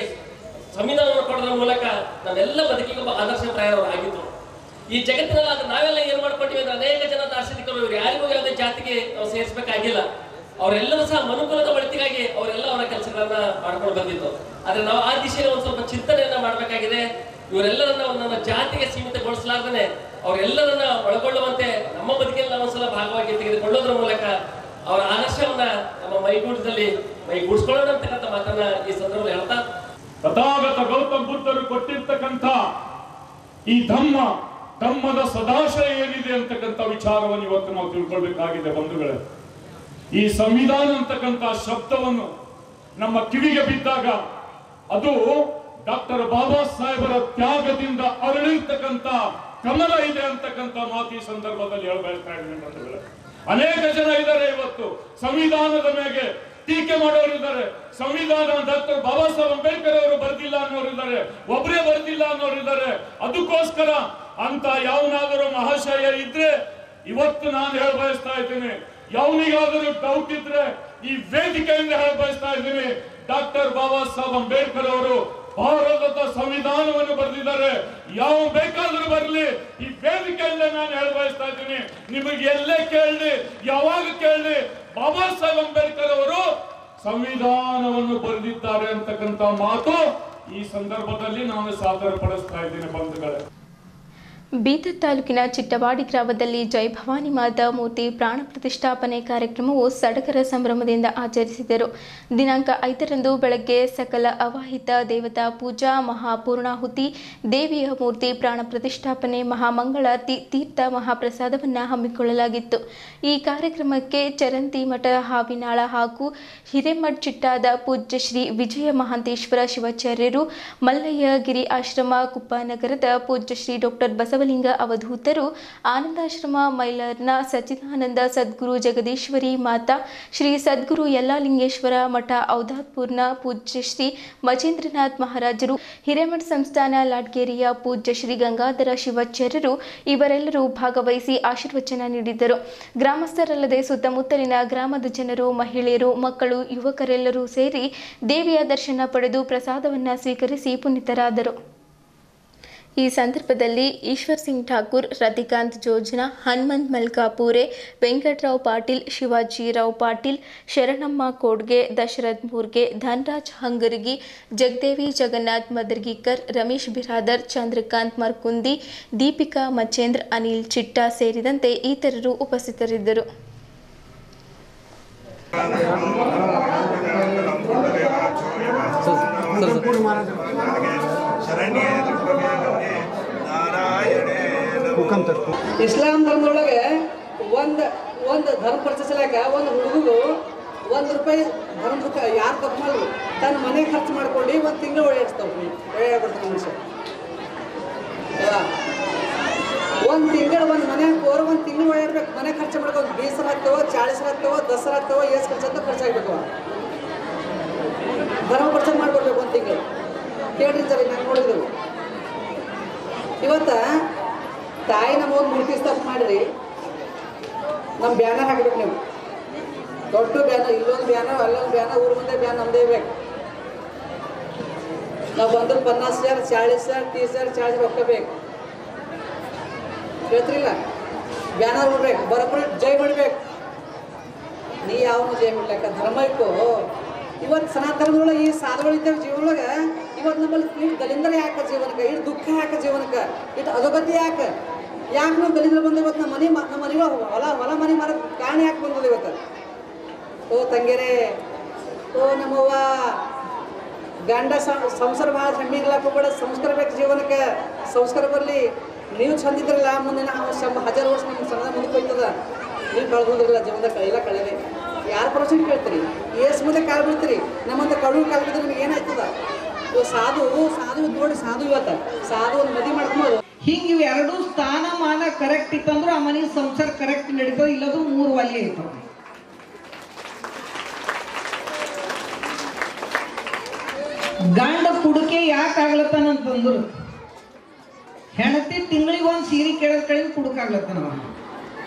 ಸಂವಿಧಾನವನ್ನು ಕೊಡೋದ್ರ ಮೂಲಕ ನಾವೆಲ್ಲ ಬದುಕಿಗೆ ಒಬ್ಬ ಆದರ್ಶಪ್ರಾಯರಾಗಿದ್ರು. ಈ ಜಗತ್ತಿನಲ್ಲಿ ಅದು ನಾವೆಲ್ಲ ಏನ್ ಮಾಡ್ಕೊಂಡಿವಿ ಅಂದ್ರೆ ಅನೇಕ ಜನ ದಾರ್ಶನಿಕರು ಇವರು ಯಾರಿಗೂ ಯಾವುದೇ ಜಾತಿಗೆ ನಾವು ಸೇರಿಸಬೇಕಾಗಿಲ್ಲ. ಅವರೆಲ್ಲರೂ ಸಹ ಮನುಕುಲದ ಒಳಿತಿಗಾಗಿ ಅವರೆಲ್ಲ ಅವರ ಕೆಲಸಗಳನ್ನ ಮಾಡ್ಕೊಂಡು ಬಂದಿತ್ತು. ಆದ್ರೆ ನಾವು ಆ ದಿಶೆಯಲ್ಲಿ ಒಂದ್ ಸ್ವಲ್ಪ ಚಿಂತನೆಯನ್ನ ಮಾಡಬೇಕಾಗಿದೆ. ಇವರೆಲ್ಲರನ್ನ ನನ್ನ ಜಾತಿಗೆ ಸೀಮಿತಗೊಳಿಸಲಾರ್ದೇನೆ ಅವರೆಲ್ಲರನ್ನ ಒಳಗೊಳ್ಳುವಂತೆ ನಮ್ಮ ಬದುಕಿನಲ್ಲಿ ನಾವು ಒಂದ್ಸಲ ಭಾಗವಾಗಿ ತೆಗೆದುಕೊಳ್ಳೋದ್ರ ಮೂಲಕ ಅವರ ಆದರ್ಶವನ್ನ ನಮ್ಮ ಮೈಗೂಡಿಸ್ಕೊಳ್ಳೋಣ ಅಂತಕ್ಕಂಥ ಮಾತನ್ನ ಈ ಸಂದರ್ಭದಲ್ಲಿ ಹೇಳ್ತಾ, ತಥಾಗತ ಗೌತಮ ಬುದ್ಧರು ಕೊಟ್ಟಿರ್ತಕ್ಕಂಥ ಈ ಧಮ್ಮದ ಸದಾಶಯ ಏನಿದೆ ಅಂತಕ್ಕಂಥ ವಿಚಾರವನ್ನು ಇವತ್ತು ನಾವು ತಿಳ್ಕೊಳ್ಬೇಕಾಗಿದೆ ಬಂಧುಗಳೇ. ಈ ಸಂವಿಧಾನ ಅಂತಕ್ಕಂಥ ಶಬ್ದವನ್ನು ನಮ್ಮ ಕಿವಿಗೆ ಬಿದ್ದಾಗ ಅದು ಡಾಕ್ಟರ್ ಬಾಬಾ ಸಾಹೇಬರ ತ್ಯಾಗದಿಂದ ಅರಳಿರ್ತಕ್ಕಂಥ ಕಮಲ ಇದೆ ಅಂತಕ್ಕಂಥ ಮಾತು ಈ ಸಂದರ್ಭದಲ್ಲಿ ಹೇಳಬೇಕಾ ಇದ್ದೀನಿ ಬಂಧುಗಳೇ. ಅನೇಕ ಜನ ಇದ್ದಾರೆ ಇವತ್ತು ಸಂವಿಧಾನದ ಮೇಲೆ ಟೀಕೆ ಮಾಡೋರಿದ್ದಾರೆ. ಸಂವಿಧಾನ ಡಾಕ್ಟರ್ ಬಾಬಾ ಸಾಹೇಬ್ ಅಂಬೇಡ್ಕರ್ ಅವರು ಬರ್ದಿಲ್ಲ ಅನ್ನೋರಿದ್ದಾರೆ, ಒಬ್ಬರೇ ಬರ್ದಿಲ್ಲ ಅನ್ನೋರಿದ್ದಾರೆ. ಅದಕ್ಕೋಸ್ಕರ ಅಂತ ಯಾವನಾದರೂ ಮಹಾಶಯ ಇದ್ರೆ ಇವತ್ತು ನಾನು ಹೇಳ ಬಯಸ್ತಾ ಇದ್ದೀನಿ, ಯಾವನಿಗಾದರೂ ಡೌಟ್ ಇದ್ರೆ ಈ ವೇದಿಕೆಯಿಂದ ಹೇಳ ಬಯಸ್ತಾ ಇದ್ದೀನಿ, ಡಾಕ್ಟರ್ ಬಾಬಾ ಸಾಹೇಬ್ ಅಂಬೇಡ್ಕರ್ ಅವರು ಭಾರತದ ಸಂವಿಧಾನವನ್ನು ಬರೆದಿದ್ದಾರೆ. ಯಾವ ಬೇಕಾದ್ರೂ ಬರಲಿ, ಈ ವೇದಿಕೆಯಿಂದ ನಾನು ಹೇಳ ಬಯಸ್ತಾ ಇದ್ದೀನಿ, ನಿಮಗೆ ಎಲ್ಲೇ ಕೇಳಲಿ, ಯಾವಾಗ ಕೇಳಲಿ, ಬಾಬಾ ಸಾಹೇಬ್ ಅಂಬೇಡ್ಕರ್ ಅವರು ಸಂವಿಧಾನವನ್ನು ಬರೆದಿದ್ದಾರೆ ಅಂತಕ್ಕಂಥ ಮಾತು ಈ ಸಂದರ್ಭದಲ್ಲಿ ನಾನು ಸಾದರ ಪಡಿಸ್ತಾ ಇದ್ದೀನಿ ಬಂಧುಗಳೇ. ಬೀದರ್ ತಾಲೂಕಿನ ಚಿಟ್ಟವಾಡಿ ಗ್ರಾಮದಲ್ಲಿ ಜೈ ಭವಾನಿ ಮಾತಾ ಮೂರ್ತಿ ಪ್ರಾಣ ಪ್ರತಿಷ್ಠಾಪನೆ ಕಾರ್ಯಕ್ರಮವು ಸಡಗರ ಸಂಭ್ರಮದಿಂದ ಆಚರಿಸಿದರು. ದಿನಾಂಕ 5ರಂದು ಬೆಳಗ್ಗೆ ಸಕಲ ಅವಾಹಿತ ದೇವತಾ ಪೂಜಾ, ಮಹಾಪೂರ್ಣಾಹುತಿ, ದೇವಿಯ ಮೂರ್ತಿ ಪ್ರಾಣ ಪ್ರತಿಷ್ಠಾಪನೆ, ಮಹಾಮಂಗಳಾರತಿ, ತೀರ್ಥ ಮಹಾಪ್ರಸಾದವನ್ನು ಹಮ್ಮಿಕೊಳ್ಳಲಾಗಿತ್ತು. ಈ ಕಾರ್ಯಕ್ರಮಕ್ಕೆ ಚರಂತಿ ಮಠ ಹಾವಿನಾಳ ಹಾಗೂ ಹಿರೇಮಠ್ ಚಿಟ್ಟಾದ ಪೂಜ್ಯ ಶ್ರೀ ವಿಜಯ ಮಹಾಂತೇಶ್ವರ ಶಿವಾಚಾರ್ಯರು, ಮಲ್ಲಯ್ಯಗಿರಿ ಆಶ್ರಮ ಕುಪ್ಪನಗರದ ಪೂಜ್ಯ ಶ್ರೀ ಡಾಕ್ಟರ್ ಬಸವಲಿಂಗ ಅವಧೂತರು, ಆನಂದಾಶ್ರಮ ಮೈಲಾರ್ನ ಸಚ್ಚಿದಾನಂದ ಸದ್ಗುರು ಜಗದೀಶ್ವರಿ ಮಾತಾ, ಶ್ರೀ ಸದ್ಗುರು ಯಲ್ಲಾಲಿಂಗೇಶ್ವರ ಮಠ ಔದಾತ್ಪುರ್ನ ಪೂಜ್ಯ ಶ್ರೀ ಮಚೇಂದ್ರನಾಥ್ ಮಹಾರಾಜರು, ಹಿರೇಮಠ ಸಂಸ್ಥಾನ ಲಾಡ್ಗೇರಿಯ ಪೂಜ್ಯ ಶ್ರೀ ಗಂಗಾಧರ ಶಿವಾಚಾರ್ಯರು ಇವರೆಲ್ಲರೂ ಭಾಗವಹಿಸಿ ಆಶೀರ್ವಚನ ನೀಡಿದರು. ಗ್ರಾಮಸ್ಥರಲ್ಲದೆ ಸುತ್ತಮುತ್ತಲಿನ ಗ್ರಾಮದ ಜನರು, ಮಹಿಳೆಯರು, ಮಕ್ಕಳು, ಯುವಕರೆಲ್ಲರೂ ಸೇರಿ ದೇವಿಯ ದರ್ಶನ ಪಡೆದು ಪ್ರಸಾದವನ್ನು ಸ್ವೀಕರಿಸಿ ಪುನೀತರಾದರು. ಈ ಸಂದರ್ಭದಲ್ಲಿ ಈಶ್ವರ್ ಸಿಂಗ್ ಠಾಕೂರ್, ರತಿಕಾಂತ್ ಜೋಜ್ನಾ, ಹನುಮಂತ್ ಮಲ್ಕಾಪುರೆ, ವೆಂಕಟರಾವ್ ಪಾಟೀಲ್, ಶಿವಾಜಿರಾವ್ ಪಾಟೀಲ್, ಶರಣಮ್ಮ ಕೋಡ್ಗೆ, ದಶರಥ್ ಮೂರ್ಗೆ, ಧನರಾಜ್ ಹಂಗರ್ಗಿ, ಜಗದೇವಿ ಜಗನ್ನಾಥ್ ಮದರ್ಗಿಕರ್, ರಮೇಶ್ ಬಿರಾದರ್, ಚಂದ್ರಕಾಂತ್ ಮರ್ಕುಂದಿ, ದೀಪಿಕಾ ಮಚೇಂದ್ರ, ಅನಿಲ್ ಚಿಟ್ಟಾ ಸೇರಿದಂತೆ ಇತರರು ಉಪಸ್ಥಿತರಿದ್ದರು. ಇಸ್ಲಾಂ ಧರ್ಮದೊಳಗೆ ಒಂದು ಧರ್ಮ ಪರಿಚಯಿಸಲಾಕ ಒಂದು ಹುಡುಗರು ₹1 ಧರ್ಮ ಯಾರು ತಪ್ಪು ಮಾಡಿ ತನ್ನ ಮನೆ ಖರ್ಚು ಮಾಡ್ಕೊಂಡು 1 ತಿಂಗಳು ಓಡಾಡ್ತಾವೆ. ಓಡಾಡ್ಬಿಡ್ತಾನೆ ಮನುಷ್ಯ. 1 ತಿಂಗಳು ಒಂದು ಮನೆ ಹಾಕೋರು 1 ತಿಂಗಳು ಓಡಾಡ್ಬೇಕು. ಮನೆ ಖರ್ಚು ಮಾಡ್ಕೊಂಡು 20 ಆಗ್ತಾವ, 40 ಆಗ್ತಾವ, 10 ಆಗ್ತಾವ, ಎಷ್ಟು ಖರ್ಚು ಅಂತ ಖರ್ಚಾಗಬೇಕು. ಧರ್ಮ ಪರಿಚಯ ಮಾಡ್ಕೊಡ್ಬೇಕು 1 ತಿಂಗಳು. ಕೇಳ್ರಿ ಸರಿ, ನಾನು ನೋಡಿದ್ರು ಇವತ್ತ ತಾಯಿ ನಮಗೆ ಮೂರ್ತಿ ಸ್ಥಾಪನೆ ಮಾಡಿರಿ, ನಮ್ಮ ಬ್ಯಾನರ್ ಹಾಕ್ಬೇಕು. ನೀವು ದೊಡ್ಡ ಬ್ಯಾನರ್, ಇಲ್ಲೊಂದು ಬ್ಯಾನರ್, ಅಲ್ಲೊಂದು ಬ್ಯಾನರ್, ಊರ ಮುಂದೆ ಬ್ಯಾನರ್ ನಮ್ಮದೇ ಬೇಕು. ನಾವು ಬಂದ್ರೆ 50,000, 40,000, 30,000, 40 ರೊಕ್ಕ ಬೇಕು. ಹೇಳ್ತಿರಿಲ್ಲ, ಬ್ಯಾನರ್ ಮಾಡ್ಬೇಕು, ಬರೋಬ್ಬರಿ ಜೈ ಮಾಡಬೇಕು. ನೀ ಯಾವನು ಜೈ ಮಾಡ್ಲಿಕ್ಕ ಧರ್ಮ ಇತ್ತು. ಇವತ್ತು ಸನಾತನದೊಳಗೆ ಈ ಸಾಧುಗಳು ಇದ್ದೇವೆ ಜೀವನೊಳಗೆ. ಇವತ್ತು ನಮ್ಮಲ್ಲಿ ಇಟ್ಟು ದಲಿಂದ್ರ ಯಾಕೆ ಜೀವನಕ್ಕೆ, ಇಟ್ಟು ದುಃಖ ಯಾಕೆ ಜೀವನಕ್ಕೆ, ಇಟ್ಟು ಅಧೋಗತಿ ಯಾಕೆ ನಾವು ದಲಿಂದ್ರ ಬಂದು ಇವತ್ತು ನಮ್ಮ ಮನೆಗೆ ಹೊಲ ಮನೆ ಮಾರೋದು ಕಾರಣ ಯಾಕೆ ಬಂದದ ಇವತ್ತು? ಓ ತಂಗೇರೆ, ಓ ನಮ್ಮವ್ವ, ಗಂಡ ಸಂಸಾರ ಭಾಳ ಹೆಮ್ಮಿಗ್ಲಾಕ ಹೋಗ್ಬೇಡ. ಸಂಸ್ಕಾರ ಬೇಕು ಜೀವನಕ್ಕೆ, ಸಂಸ್ಕಾರ ಬರಲಿ. ನೀವು ಚಂದಿದ್ರಲ್ಲ, ಮುಂದೆ 1000 ವರ್ಷ ನಿಮ್ಮ ಸಣ್ಣ ಮುಂದಕ್ಕೆ ಹೋಗ್ತದ. ನೀವು ಕಳ್ಬೋದ್ರಲ್ಲ ಜೀವನದಾಗ, ಕಳೆಯಲ್ಲ ಕಳೆಯಲಿ. ಯಾರು ಪರ್ಸೆಂಟ್ ಕೇಳ್ತೀರಿ? ಏಸ್ ಮುಂದೆ ಕಾಲು ಬೀಳ್ತೀರಿ. ನಮ್ಮಂತ ಕಡು ಕಾಲು ಬಿದ್ದರೆ ನಿಮ್ಗೆ ಏನಾಯ್ತದ? ಸಾಧು ನೋಡಿ, ಸಾಧು ಇವತ್ತು ಸಾಧು ಒಂದು ಮದುವೆ ಮಾಡ್ಕೊಂಡು ಹಿಂಗೆ ಇವೆರಡೂ ಸ್ಥಾನಮಾನ ಕರೆಕ್ಟ್ ಇತ್ತಂದ್ರೆ ಆ ಮನೆ ಸಂಸಾರ ಕರೆಕ್ಟ್ ನಡೀತದೆ. ಇಲ್ಲದು 3 ಒಲೆ ಇರ್ತದೆ. ಗಂಡ ಕುಡುಕೆ ಯಾಕೆ ಆಗ್ಲತ್ತಾನಂತಂದ್ರು, ಹೆಣತಿ ತಿಂಗಳಿಗೆ 1 ಸೀರೆ ಕೇಳೋದ್ ಕಡೆಯಿಂದ ಕುಡುಕಾಗ್ಲತ್ತಾನ.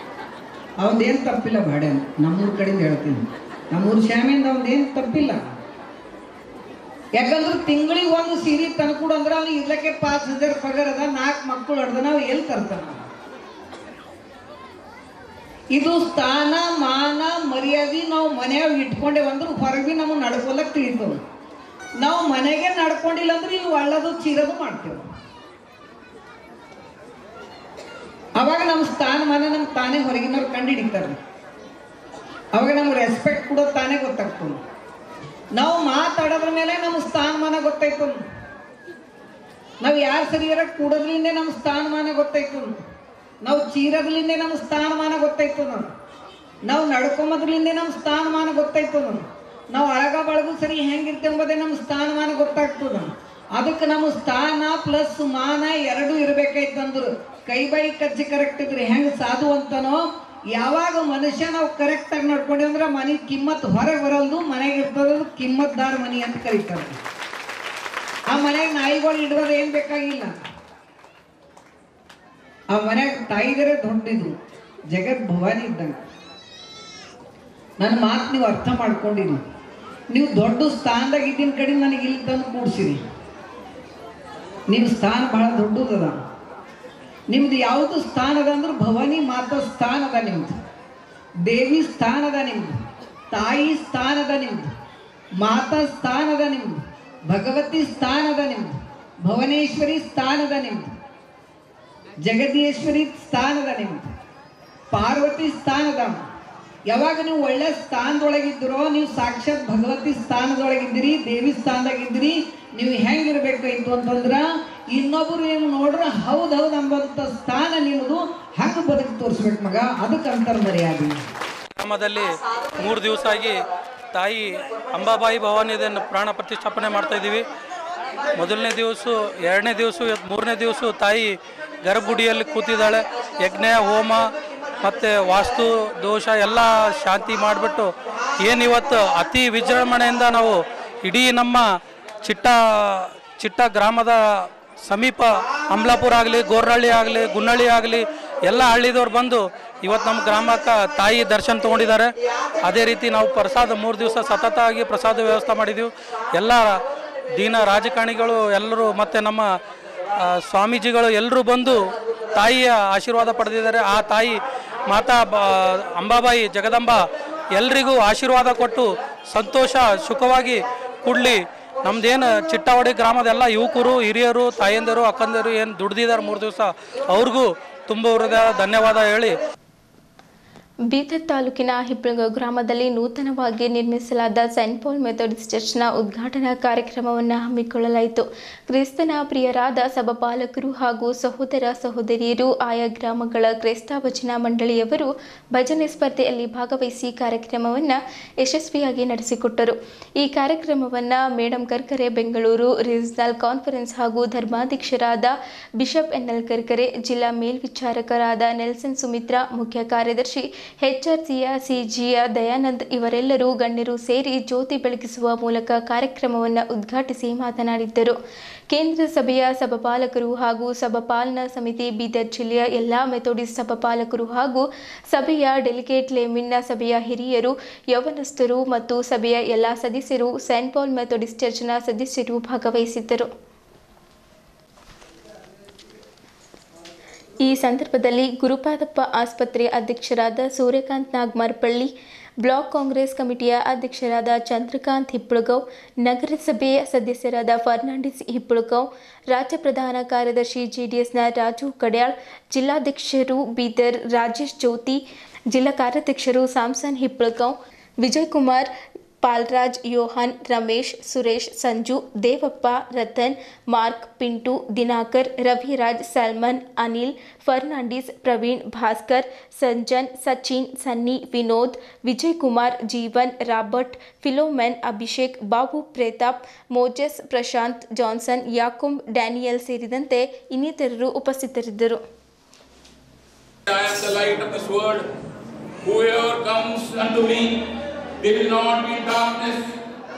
ಅವನೇನು ತಪ್ಪಿಲ್ಲ ಬಾಡೆ. ನಮ್ಮೂರ ಕಡೆಯಿಂದ ಹೇಳ್ತೀನಿ, ನಮ್ಮೂರು ಶ್ಯಾಮಿಂದ ಅವನೇನು ತಪ್ಪಿಲ್ಲ. ಯಾಕಂದ್ರೆ ತಿಂಗಳಿಗೆ 1 ಸೀರೆ ತಂದ್ಕೊಡು ಅಂದ್ರೆ ಅವ್ನು ಇರ್ಲಕ್ಕೆ 5,000 ಪಗಾರ ಅದ, 4 ಮಕ್ಕಳು ಅಡ್ದ, ನಾವು ಎಲ್ಲಿ ತರ್ತಾನ? ಇದು ಸ್ಥಾನ ಮಾನ ಮರ್ಯಾದೆ ನಾವು ಮನೆಯಾಗ ಇಟ್ಕೊಂಡೇವು ಅಂದ್ರೆ ಹೊರಗೆ ನಮಗೆ ನಡ್ಕೊಳಕ್ ತಿಳಿತವೆ. ನಾವು ಮನೆಗೆ ನಡ್ಕೊಂಡಿಲ್ಲ ಅಂದ್ರೆ ಇವು ಒಳ್ಳದು ಚೀರದು ಮಾಡ್ತೇವೆ. ಅವಾಗ ನಮ್ಮ ಸ್ಥಾನಮಾನ ನಮ್ಗೆ ತಾನೇ ಹೊರಗಿನವ್ರು ಕಂಡು ಹಿಡಿತಾರೆ. ಅವಾಗ ನಮ್ಗೆ ರೆಸ್ಪೆಕ್ಟ್ ಕೊಡೋದು ತಾನೇ ಗೊತ್ತಾಗ್ತದೆ. ನಾವು ಮಾತಾಡೋದ್ರ ಮೇಲೆ ನಮ್ಮ ಸ್ಥಾನಮಾನ ಗೊತ್ತಾಯ್ತು. ನಾವು ಯಾರು ಸರಿಯಾರ ಕೂಡೋದ್ರಿಂದ ನಮ್ಮ ಸ್ಥಾನಮಾನ ಗೊತ್ತಾಯ್ತು. ನಾವು ಚೀರೋದ್ರಿಂದ ನಮ್ಮ ಸ್ಥಾನಮಾನ ಗೊತ್ತಾಯ್ತು. ನಾವು ನಡ್ಕೊಂಬೋದ್ರಿಂದ ನಮ್ಮ ಸ್ಥಾನಮಾನ ಗೊತ್ತಾಯ್ತು. ನಾವು ಅಳಗ ಬಳಗು ಸರಿ ಹೆಂಗಿರ್ತೇವೆ ಎಂಬುದೇ ನಮ್ಮ ಸ್ಥಾನಮಾನ ಗೊತ್ತಾಗ್ತದ. ಅದಕ್ಕೆ ನಮ್ಮ ಸ್ಥಾನ ಪ್ಲಸ್ ಮಾನ 2 ಇರಬೇಕಾಯ್ತಂದ್ರು ಕೈ ಬಾಯಿ ಕಚ್ಚಿ ಕರೆಕ್ಟ್ ಇದ್ರಿ ಹೆಂಗೆ ಸಾಧು ಅಂತನೋ, ಯಾವಾಗ ಮನುಷ್ಯ ನಾವು ಕರೆಕ್ಟಾಗಿ ನಡ್ಕೊಂಡಿ ಅಂದ್ರೆ ಮನೆ ಕಿಮ್ಮತ್ ಹೊರಗೆ ಬರಲ್ದು, ಮನೆಗೆ ಇರ್ತದ ಕಿಮ್ಮತ್ದಾರ ಮನೆ ಅಂತ ಕರೀತಾರೆ. ಆ ಮನೆಗೆ ನಾಯಿಗಳು ಇಡೋದು ಏನು ಬೇಕಾಗಿಲ್ಲ. ಆ ಮನೆಗೆ ತಾಯಿದರೆ ದೊಡ್ಡದು, ಜಗತ್ ಭವಾನಿ ಇದ್ದಂಗೆ. ನನ್ನ ಮಾತು ನೀವು ಅರ್ಥ ಮಾಡ್ಕೊಂಡಿರಿ. ನೀವು ದೊಡ್ಡ ಸ್ಥಾನದಾಗ ಇದ್ದಿನ ಕಡೆ ನನಗೆ ಇಲ್ಲಿ ತಂದು ಕೂಡಿಸಿರಿ. ನಿಮ್ಮ ಸ್ಥಾನ ಬಹಳ ದೊಡ್ಡದದ. ನಿಮ್ದು ಯಾವುದು ಸ್ಥಾನ ಅದ ಅಂದ್ರೆ ಭವಾನಿ ಮಾತಾ ಸ್ಥಾನ ಅದ ನಿಮ್ದು, ದೇವಿ ಸ್ಥಾನ ಅದ ನಿಮ್ದು, ತಾಯಿ ಸ್ಥಾನ ಅದ ನಿಮ್ದು, ಮಾತಾ ಸ್ಥಾನ ಅದ ನಿಮ್ದು, ಭಗವತಿ ಸ್ಥಾನ ಅದ ನಿಮ್ದು, ಭುವನೇಶ್ವರಿ ಸ್ಥಾನ ಅದ ನಿಮ್ದು, ಜಗದೀಶ್ವರಿ ಸ್ಥಾನ ಅದ ನಿಮ್ದು, ಪಾರ್ವತಿ ಸ್ಥಾನ ಅದ. ಯಾವಾಗ ನೀವು ಒಳ್ಳೆ ಸ್ಥಾನದೊಳಗಿದ್ದೀರೋ ನೀವು ಸಾಕ್ಷಾತ್ ಭಗವತಿ ಸ್ಥಾನದೊಳಗಿದ್ದೀರಿ, ದೇವಿ ಸ್ಥಾನದಾಗಿದ್ದೀರಿ. ನೀವು ಹೆಂಗಿರ್ಬೇಕಾಯ್ತು ಅಂತಂದ್ರೆ ಇನ್ನೊಬ್ಬರು ಏನು ನೋಡ್ರೆ ಹೌದು ಅಂಬಂಥ ಸ್ಥಾನ ನಿಮ್ಮದು, ಹಂಗೆ ಬದುಕು ತೋರಿಸ್ಬೇಕು ಮಗ. ಅದಕ್ಕೆ ಅಂತರ ಮರ್ಯಾದೆ. ಗ್ರಾಮದಲ್ಲಿ 3 ದಿವಸ ಆಗಿ ತಾಯಿ ಅಂಬಾಬಾಯಿ ಭವಾನಿಯನ್ನು ಪ್ರಾಣ ಪ್ರತಿಷ್ಠಾಪನೆ ಮಾಡ್ತಾ ಇದ್ದೀವಿ. ಮೊದಲನೇ ದಿವಸ, 2ನೇ ದಿವಸ, 3ನೇ ದಿವಸ ತಾಯಿ ಗರ್ಭಗುಡಿಯಲ್ಲಿ ಕೂತಿದ್ದಾಳೆ. ಯಜ್ಞ ಹೋಮ ಮತ್ತು ವಾಸ್ತು ದೋಷ ಎಲ್ಲ ಶಾಂತಿ ಮಾಡಿಬಿಟ್ಟು ಏನಿವತ್ತು ಅತಿ ವಿಜೃಂಭಣೆಯಿಂದ ನಾವು ಇಡೀ ನಮ್ಮ ಚಿಟ್ಟ ಗ್ರಾಮದ ಸಮೀಪ ಅಮಲಾಪುರ ಆಗಲಿ, ಗೋರ್ನಹಳ್ಳಿ ಆಗಲಿ, ಗುನ್ನಳ್ಳಿ ಆಗಲಿ ಎಲ್ಲ ಹಳ್ಳಿದವ್ರು ಬಂದು ಇವತ್ತು ನಮ್ಮ ಗ್ರಾಮಕ್ಕೆ ತಾಯಿ ದರ್ಶನ ತೊಗೊಂಡಿದ್ದಾರೆ. ಅದೇ ರೀತಿ ನಾವು ಪ್ರಸಾದ 3 ದಿವಸ ಸತತ ಆಗಿ ಪ್ರಸಾದ ವ್ಯವಸ್ಥೆ ಮಾಡಿದ್ದೀವಿ. ಎಲ್ಲ ದೀನ ರಾಜಕಾರಣಿಗಳು ಎಲ್ಲರೂ ಮತ್ತು ನಮ್ಮ ಸ್ವಾಮೀಜಿಗಳು ಎಲ್ಲರೂ ಬಂದು ತಾಯಿಯ ಆಶೀರ್ವಾದ ಪಡೆದಿದ್ದಾರೆ. ಆ ತಾಯಿ ಮಾತಾ ಅಂಬಾಬಾಯಿ ಜಗದಂಬ ಎಲ್ರಿಗೂ ಆಶೀರ್ವಾದ ಕೊಟ್ಟು ಸಂತೋಷ ಸುಖವಾಗಿ ಕೊಡಲಿ. ನಮ್ದೇನು ಚಿಟ್ಟವಾಡಿ ಗ್ರಾಮದ ಎಲ್ಲ ಯುವಕರು, ಹಿರಿಯರು, ತಾಯಂದಿರು, ಅಕ್ಕಂದಿರು ಏನು ದುಡ್ದಿದ್ದಾರೆ 3 ದಿವಸ ಅವ್ರಿಗೂ ತುಂಬ ಹೃದಯ ಧನ್ಯವಾದ ಹೇಳಿ. ಬೀದರ್ ತಾಲೂಕಿನ ಹಿಪ್ಪಳಗಾಂವ್ ಗ್ರಾಮದಲ್ಲಿ ನೂತನವಾಗಿ ನಿರ್ಮಿಸಲಾದ ಸೈಂಟ್ ಪಾಲ್ ಮೆಥೋಡಿಸ್ಟ್ ಚರ್ಚ್ನ ಉದ್ಘಾಟನಾ ಕಾರ್ಯಕ್ರಮವನ್ನು ಹಮ್ಮಿಕೊಳ್ಳಲಾಯಿತು. ಕ್ರಿಸ್ತನ ಪ್ರಿಯರಾದ ಸಭಾಪಾಲಕರು ಹಾಗೂ ಸಹೋದರ ಸಹೋದರಿಯರು, ಆಯಾ ಗ್ರಾಮಗಳ ಕ್ರೈಸ್ತ ಭಜನಾ ಮಂಡಳಿಯವರು ಭಜನೆ ಸ್ಪರ್ಧೆಯಲ್ಲಿ ಭಾಗವಹಿಸಿ ಕಾರ್ಯಕ್ರಮವನ್ನು ಯಶಸ್ವಿಯಾಗಿ ನಡೆಸಿಕೊಟ್ಟರು. ಈ ಕಾರ್ಯಕ್ರಮವನ್ನು ಮೇಡಂ ಕರ್ಕರೆ ಬೆಂಗಳೂರು ರೀಜನಲ್ ಕಾನ್ಫರೆನ್ಸ್ ಹಾಗೂ ಧರ್ಮಾಧ್ಯಕ್ಷರಾದ ಬಿಷಪ್ ಎನ್ಎಲ್ ಕರ್ಕರೆ, ಜಿಲ್ಲಾ ಮೇಲ್ವಿಚಾರಕರಾದ ನೆಲ್ಸನ್ ಸುಮಿತ್ರಾ, ಮುಖ್ಯ ಕಾರ್ಯದರ್ಶಿ HRCಯ CGಯ ದಯಾನಂದ್ ಇವರೆಲ್ಲರೂ ಗಣ್ಯರು ಸೇರಿ ಜ್ಯೋತಿ ಬೆಳಗಿಸುವ ಮೂಲಕ ಕಾರ್ಯಕ್ರಮವನ್ನು ಉದ್ಘಾಟಿಸಿ ಮಾತನಾಡಿದ್ದರು. ಕೇಂದ್ರ ಸಭೆಯ ಸಭಾಪಾಲಕರು ಹಾಗೂ ಸಭಾಪಾಲನಾ ಸಮಿತಿ, ಬೀದರ್ ಜಿಲ್ಲೆಯ ಎಲ್ಲ ಮೆಥೋಡಿಸ್ಟ್ ಸಭಾಪಾಲಕರು ಹಾಗೂ ಸಭೆಯ ಡೆಲಿಗೇಟ್, ಲೇಮಿನ್ನ ಸಭೆಯ ಹಿರಿಯರು, ಯೌವನಸ್ಥರು ಮತ್ತು ಸಭೆಯ ಎಲ್ಲ ಸದಸ್ಯರು, ಸೈಂಟ್ ಪಾಲ್ ಮೆಥೋಡಿಸ್ಟ್ ಚರ್ಚ್ನ ಸದಸ್ಯರು ಭಾಗವಹಿಸಿದ್ದರು. ಈ ಸಂದರ್ಭದಲ್ಲಿ ಗುರುಪಾದಪ್ಪ ಆಸ್ಪತ್ರೆ ಅಧ್ಯಕ್ಷರಾದ ಸೂರ್ಯಕಾಂತ್ ನಾಗಮಾರ್ಪಳ್ಳಿ, ಬ್ಲಾಕ್ ಕಾಂಗ್ರೆಸ್ ಕಮಿಟಿಯ ಅಧ್ಯಕ್ಷರಾದ ಚಂದ್ರಕಾಂತ್ ಹಿಪ್ಪಳಗಾಂವ್, ನಗರಸಭೆಯ ಸದಸ್ಯರಾದ ಫರ್ನಾಂಡಿಸ್ ಹಿಪ್ಪಳಗಾಂವ್, ರಾಜ್ಯ ಪ್ರಧಾನ ಕಾರ್ಯದರ್ಶಿ JDSನ ರಾಜು ಕಡ್ಯಾಳ್, ಜಿಲ್ಲಾಧ್ಯಕ್ಷರು ಬೀದರ್ ರಾಜೇಶ್ ಜ್ಯೋತಿ, ಜಿಲ್ಲಾ ಕಾರ್ಯಾಧ್ಯಕ್ಷರು Samson Hippalgaon, Vijaykumar, Palraj, Yohan, Ramesh, Suresh, Sanju, Devappa, Ratan, Mark, Pintu, Dinakar, Raviraj, Salman, Anil, Fernandes, Praveen, Bhaskar, Sanjan, Sachin, Sunny, Vinod, Vijaykumar, Jeevan, Robert, Philomen, Abhishek, Babu, Pratap, Moses, Prashant, Johnson, Yakub, Daniel ಸೇರಿದಂತೆ ಇನ್ನಿತರರು ಉಪಸ್ಥಿತರಿದ್ದರು. They will not be in darkness,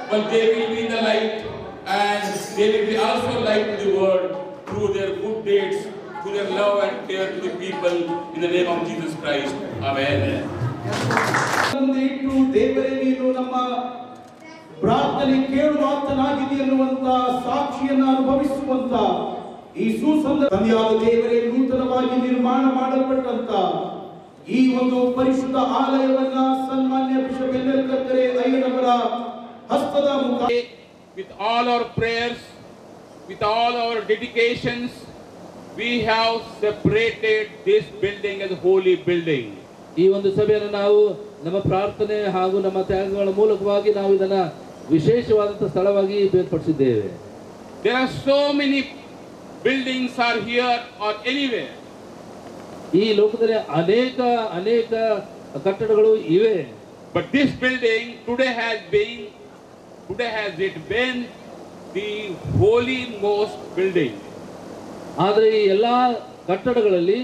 but they will be in the light, and they will be also light to the world through their good deeds, through their love and care to the people, in the name of Jesus Christ. Amen. ಇಟ್ಟು ದೇವರೇ ನೀನು ನಮ್ಮ ಪ್ರಾರ್ಥನೆ ಕೇಳುವಾತನಾಗಿದೆ ಎನ್ನುವಂತ ಸಾಕ್ಷಿಯನ್ನು ಅನುಭವಿಸುವಂತ ಈ ಸುಸಂದರ್ಭ ದೇವರೇ ನೂತನವಾಗಿ ನಿರ್ಮಾಣ ಮಾಡಲ್ಪಟ್ಟಂತ ಈ ಒಂದು ಪರಿಶುದ್ಧ ಆಲಯವನ್ನ ಸನ್ಮಾನ್ಯ ಬಿಷಪ್ ಎನ್ಎಲ್ ಕರ್ಕರೆ ಅಯ್ಯನವರ ಹಸ್ತದ ಮುಖಾಂತರ with all our prayers, with all our dedications, we have separated this building as a holy building. ಈ ಒಂದು ಸಭೆಯನ್ನು ನಾವು ನಮ್ಮ ಪ್ರಾರ್ಥನೆ ಹಾಗೂ ನಮ್ಮ ತ್ಯಾಗಗಳ ಮೂಲಕವಾಗಿ ನಾವು ಇದನ್ನ ವಿಶೇಷವಾದಂತ ಸ್ಥಳವಾಗಿ ಬೇರ್ಪಡಿಸಿದ್ದೇವೆ. There are so many buildings are here or anywhere. ಈ ಲೋಕದಲ್ಲಿ ಅನೇಕ ಕಟ್ಟಡಗಳು ಇವೆ. But this building today has it been the holy most building. ಆದರೆ ಈ ಎಲ್ಲಾ ಕಟ್ಟಡಗಳಲ್ಲಿ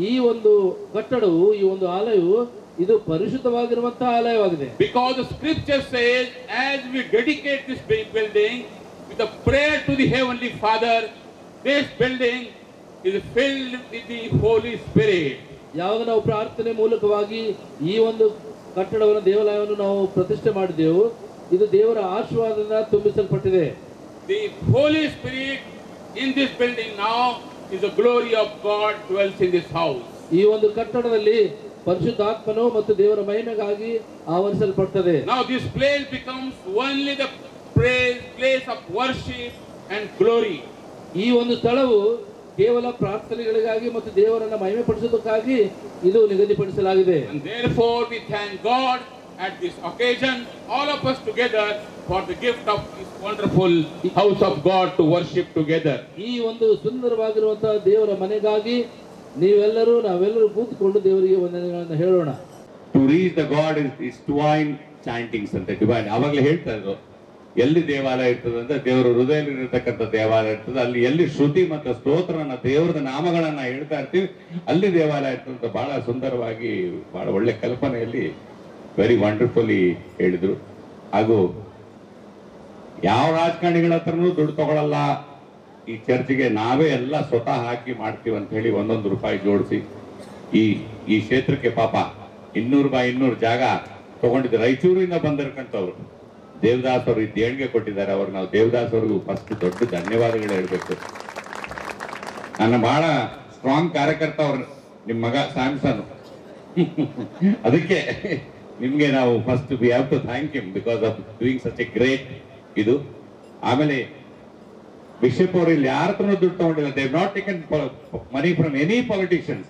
ಈ ಒಂದು ಕಟ್ಟಡವು, ಈ ಒಂದು ಆಲಯವು ಇದು ಪರಿಶುದ್ಧವಾಗಿರುವಂತಹ ಆಲಯವಾಗಿದೆ. Because the scripture says, as we dedicate this building with a prayer to the heavenly Father, this building is filled with the Holy Spirit. ಯಾವಾಗ ನಾವು ಪ್ರಾರ್ಥನೆ ಮೂಲಕವಾಗಿ ಈ ಒಂದು ಕಟ್ಟಡವನ್ನು ದೇವಾಲಯವನ್ನು ನಾವು ಪ್ರತಿಷ್ಠೆ ಮಾಡಿದೆವು, ಇದು ದೇವರ ಆಶೀರ್ವಾದದಿಂದ ತುಂಬಿಸಲ್ಪಟ್ಟಿದೆ. The Holy Spirit in this building now is the glory of God dwells in this house. ಈ ಒಂದು ಕಟ್ಟಡದಲ್ಲಿ ಪರಿಶುದ್ಧಾತ್ಮನು ಮತ್ತು ದೇವರ ಮಹಿಮೆಗಾಗಿ ಆವರಿಸಲ್ಪಡುತ್ತದೆ. Now this place becomes only the place of worship and glory. ಈ ಒಂದು ಸ್ಥಳವು ಕೇವಲ ಪ್ರಾರ್ಥನೆಗಳಿಗಾಗಿ ಮತ್ತು ದೇವರನ್ನು ಮಹಿಮೆ ಪಡಿಸುವುದಕ್ಕಾಗಿ ಇದು ನಿಗದಿಪಡಿಸಲಾಗಿದೆ. And therefore we thank God at this occasion, all of us together, for the gift of this wonderful house of God to worship together. ಈ ಒಂದು ಸುಂದರವಾಗಿರುವಂತಹ ದೇವರ ಮನೆಗಾಗಿ ನಾವೆಲ್ಲರೂ ಕೂತ್ಕೊಂಡು ದೇವರಿಗೆ ವಂದನೆಗಳನ್ನು ಹೇಳೋಣ. To reach the God is divine chantings ಅಂತ divine ಅವಾಗಲೇ ಹೇಳ್ತಾ ಇದ್ರು. ಎಲ್ಲಿ ದೇವಾಲಯ ಇರ್ತದೆ ಅಂದ್ರೆ ದೇವರ ಹೃದಯದಲ್ಲಿರತಕ್ಕಂಥ ದೇವಾಲಯ ಇರ್ತದೆ, ಅಲ್ಲಿ ಎಲ್ಲಿ ಶ್ರುತಿ ಮತ್ತು ಸ್ತೋತ್ರನ ದೇವರದ ನಾಮಗಳನ್ನ ಹೇಳ್ತಾ ಇರ್ತೀವಿ ಅಲ್ಲಿ ದೇವಾಲಯ ಇರ್ತದೆ ಅಂತ ಬಹಳ ಸುಂದರವಾಗಿ ಬಹಳ ಒಳ್ಳೆ ಕಲ್ಪನೆಯಲ್ಲಿ ವೆರಿ ವಂಡರ್ಫುಲಿ ಹೇಳಿದ್ರು. ಹಾಗೂ ಯಾವ ರಾಜಕಾರಣಿಗಳ ಹತ್ರನೂ ದುಡ್ಡು ತಗೊಳ್ಳಲ್ಲ, ಈ ಚರ್ಚ್ಗೆ ನಾವೇ ಎಲ್ಲ ಸ್ವತಃ ಹಾಕಿ ಮಾಡ್ತೀವಿ ಅಂತ ಹೇಳಿ ₹1 ಜೋಡಿಸಿ ಈ ಕ್ಷೇತ್ರಕ್ಕೆ ಪಾಪ 200 ಜಾಗ ತಗೊಂಡಿದ್ದು ರಾಯಚೂರಿನ ಬಂದಿರಕಂತವ್ರು ದೇವದಾಸ್ ಅವರು ಈ ದೇಣಿಗೆ ಕೊಟ್ಟಿದ್ದಾರೆ. ಅವ್ರು ನಾವು ದೇವದಾಸ್ ಅವ್ರಿಗೂ ಫಸ್ಟ್ ದೊಡ್ಡ ಧನ್ಯವಾದಗಳು ಹೇಳ್ಬೇಕು. ನನ್ನ ಬಹಳ ಸ್ಟ್ರಾಂಗ್ ಕಾರ್ಯಕರ್ತ ಅವ್ರು ನಿಮ್ಮ ಮಗ ಸ್ಯಾಮ್ಸನ್. ಅದಕ್ಕೆ ನಿಮ್ಗೆ ನಾವು first we have to thank him because of doing such a great ಇದು. ಆಮೇಲೆ ಬಿಷಪ್ ಅವರು ಇಲ್ಲಿ ಯಾರ ಹತ್ರನೂ ದುಡ್ಡು ತಗೊಂಡಿಲ್ಲ. They have not taken money from any politicians.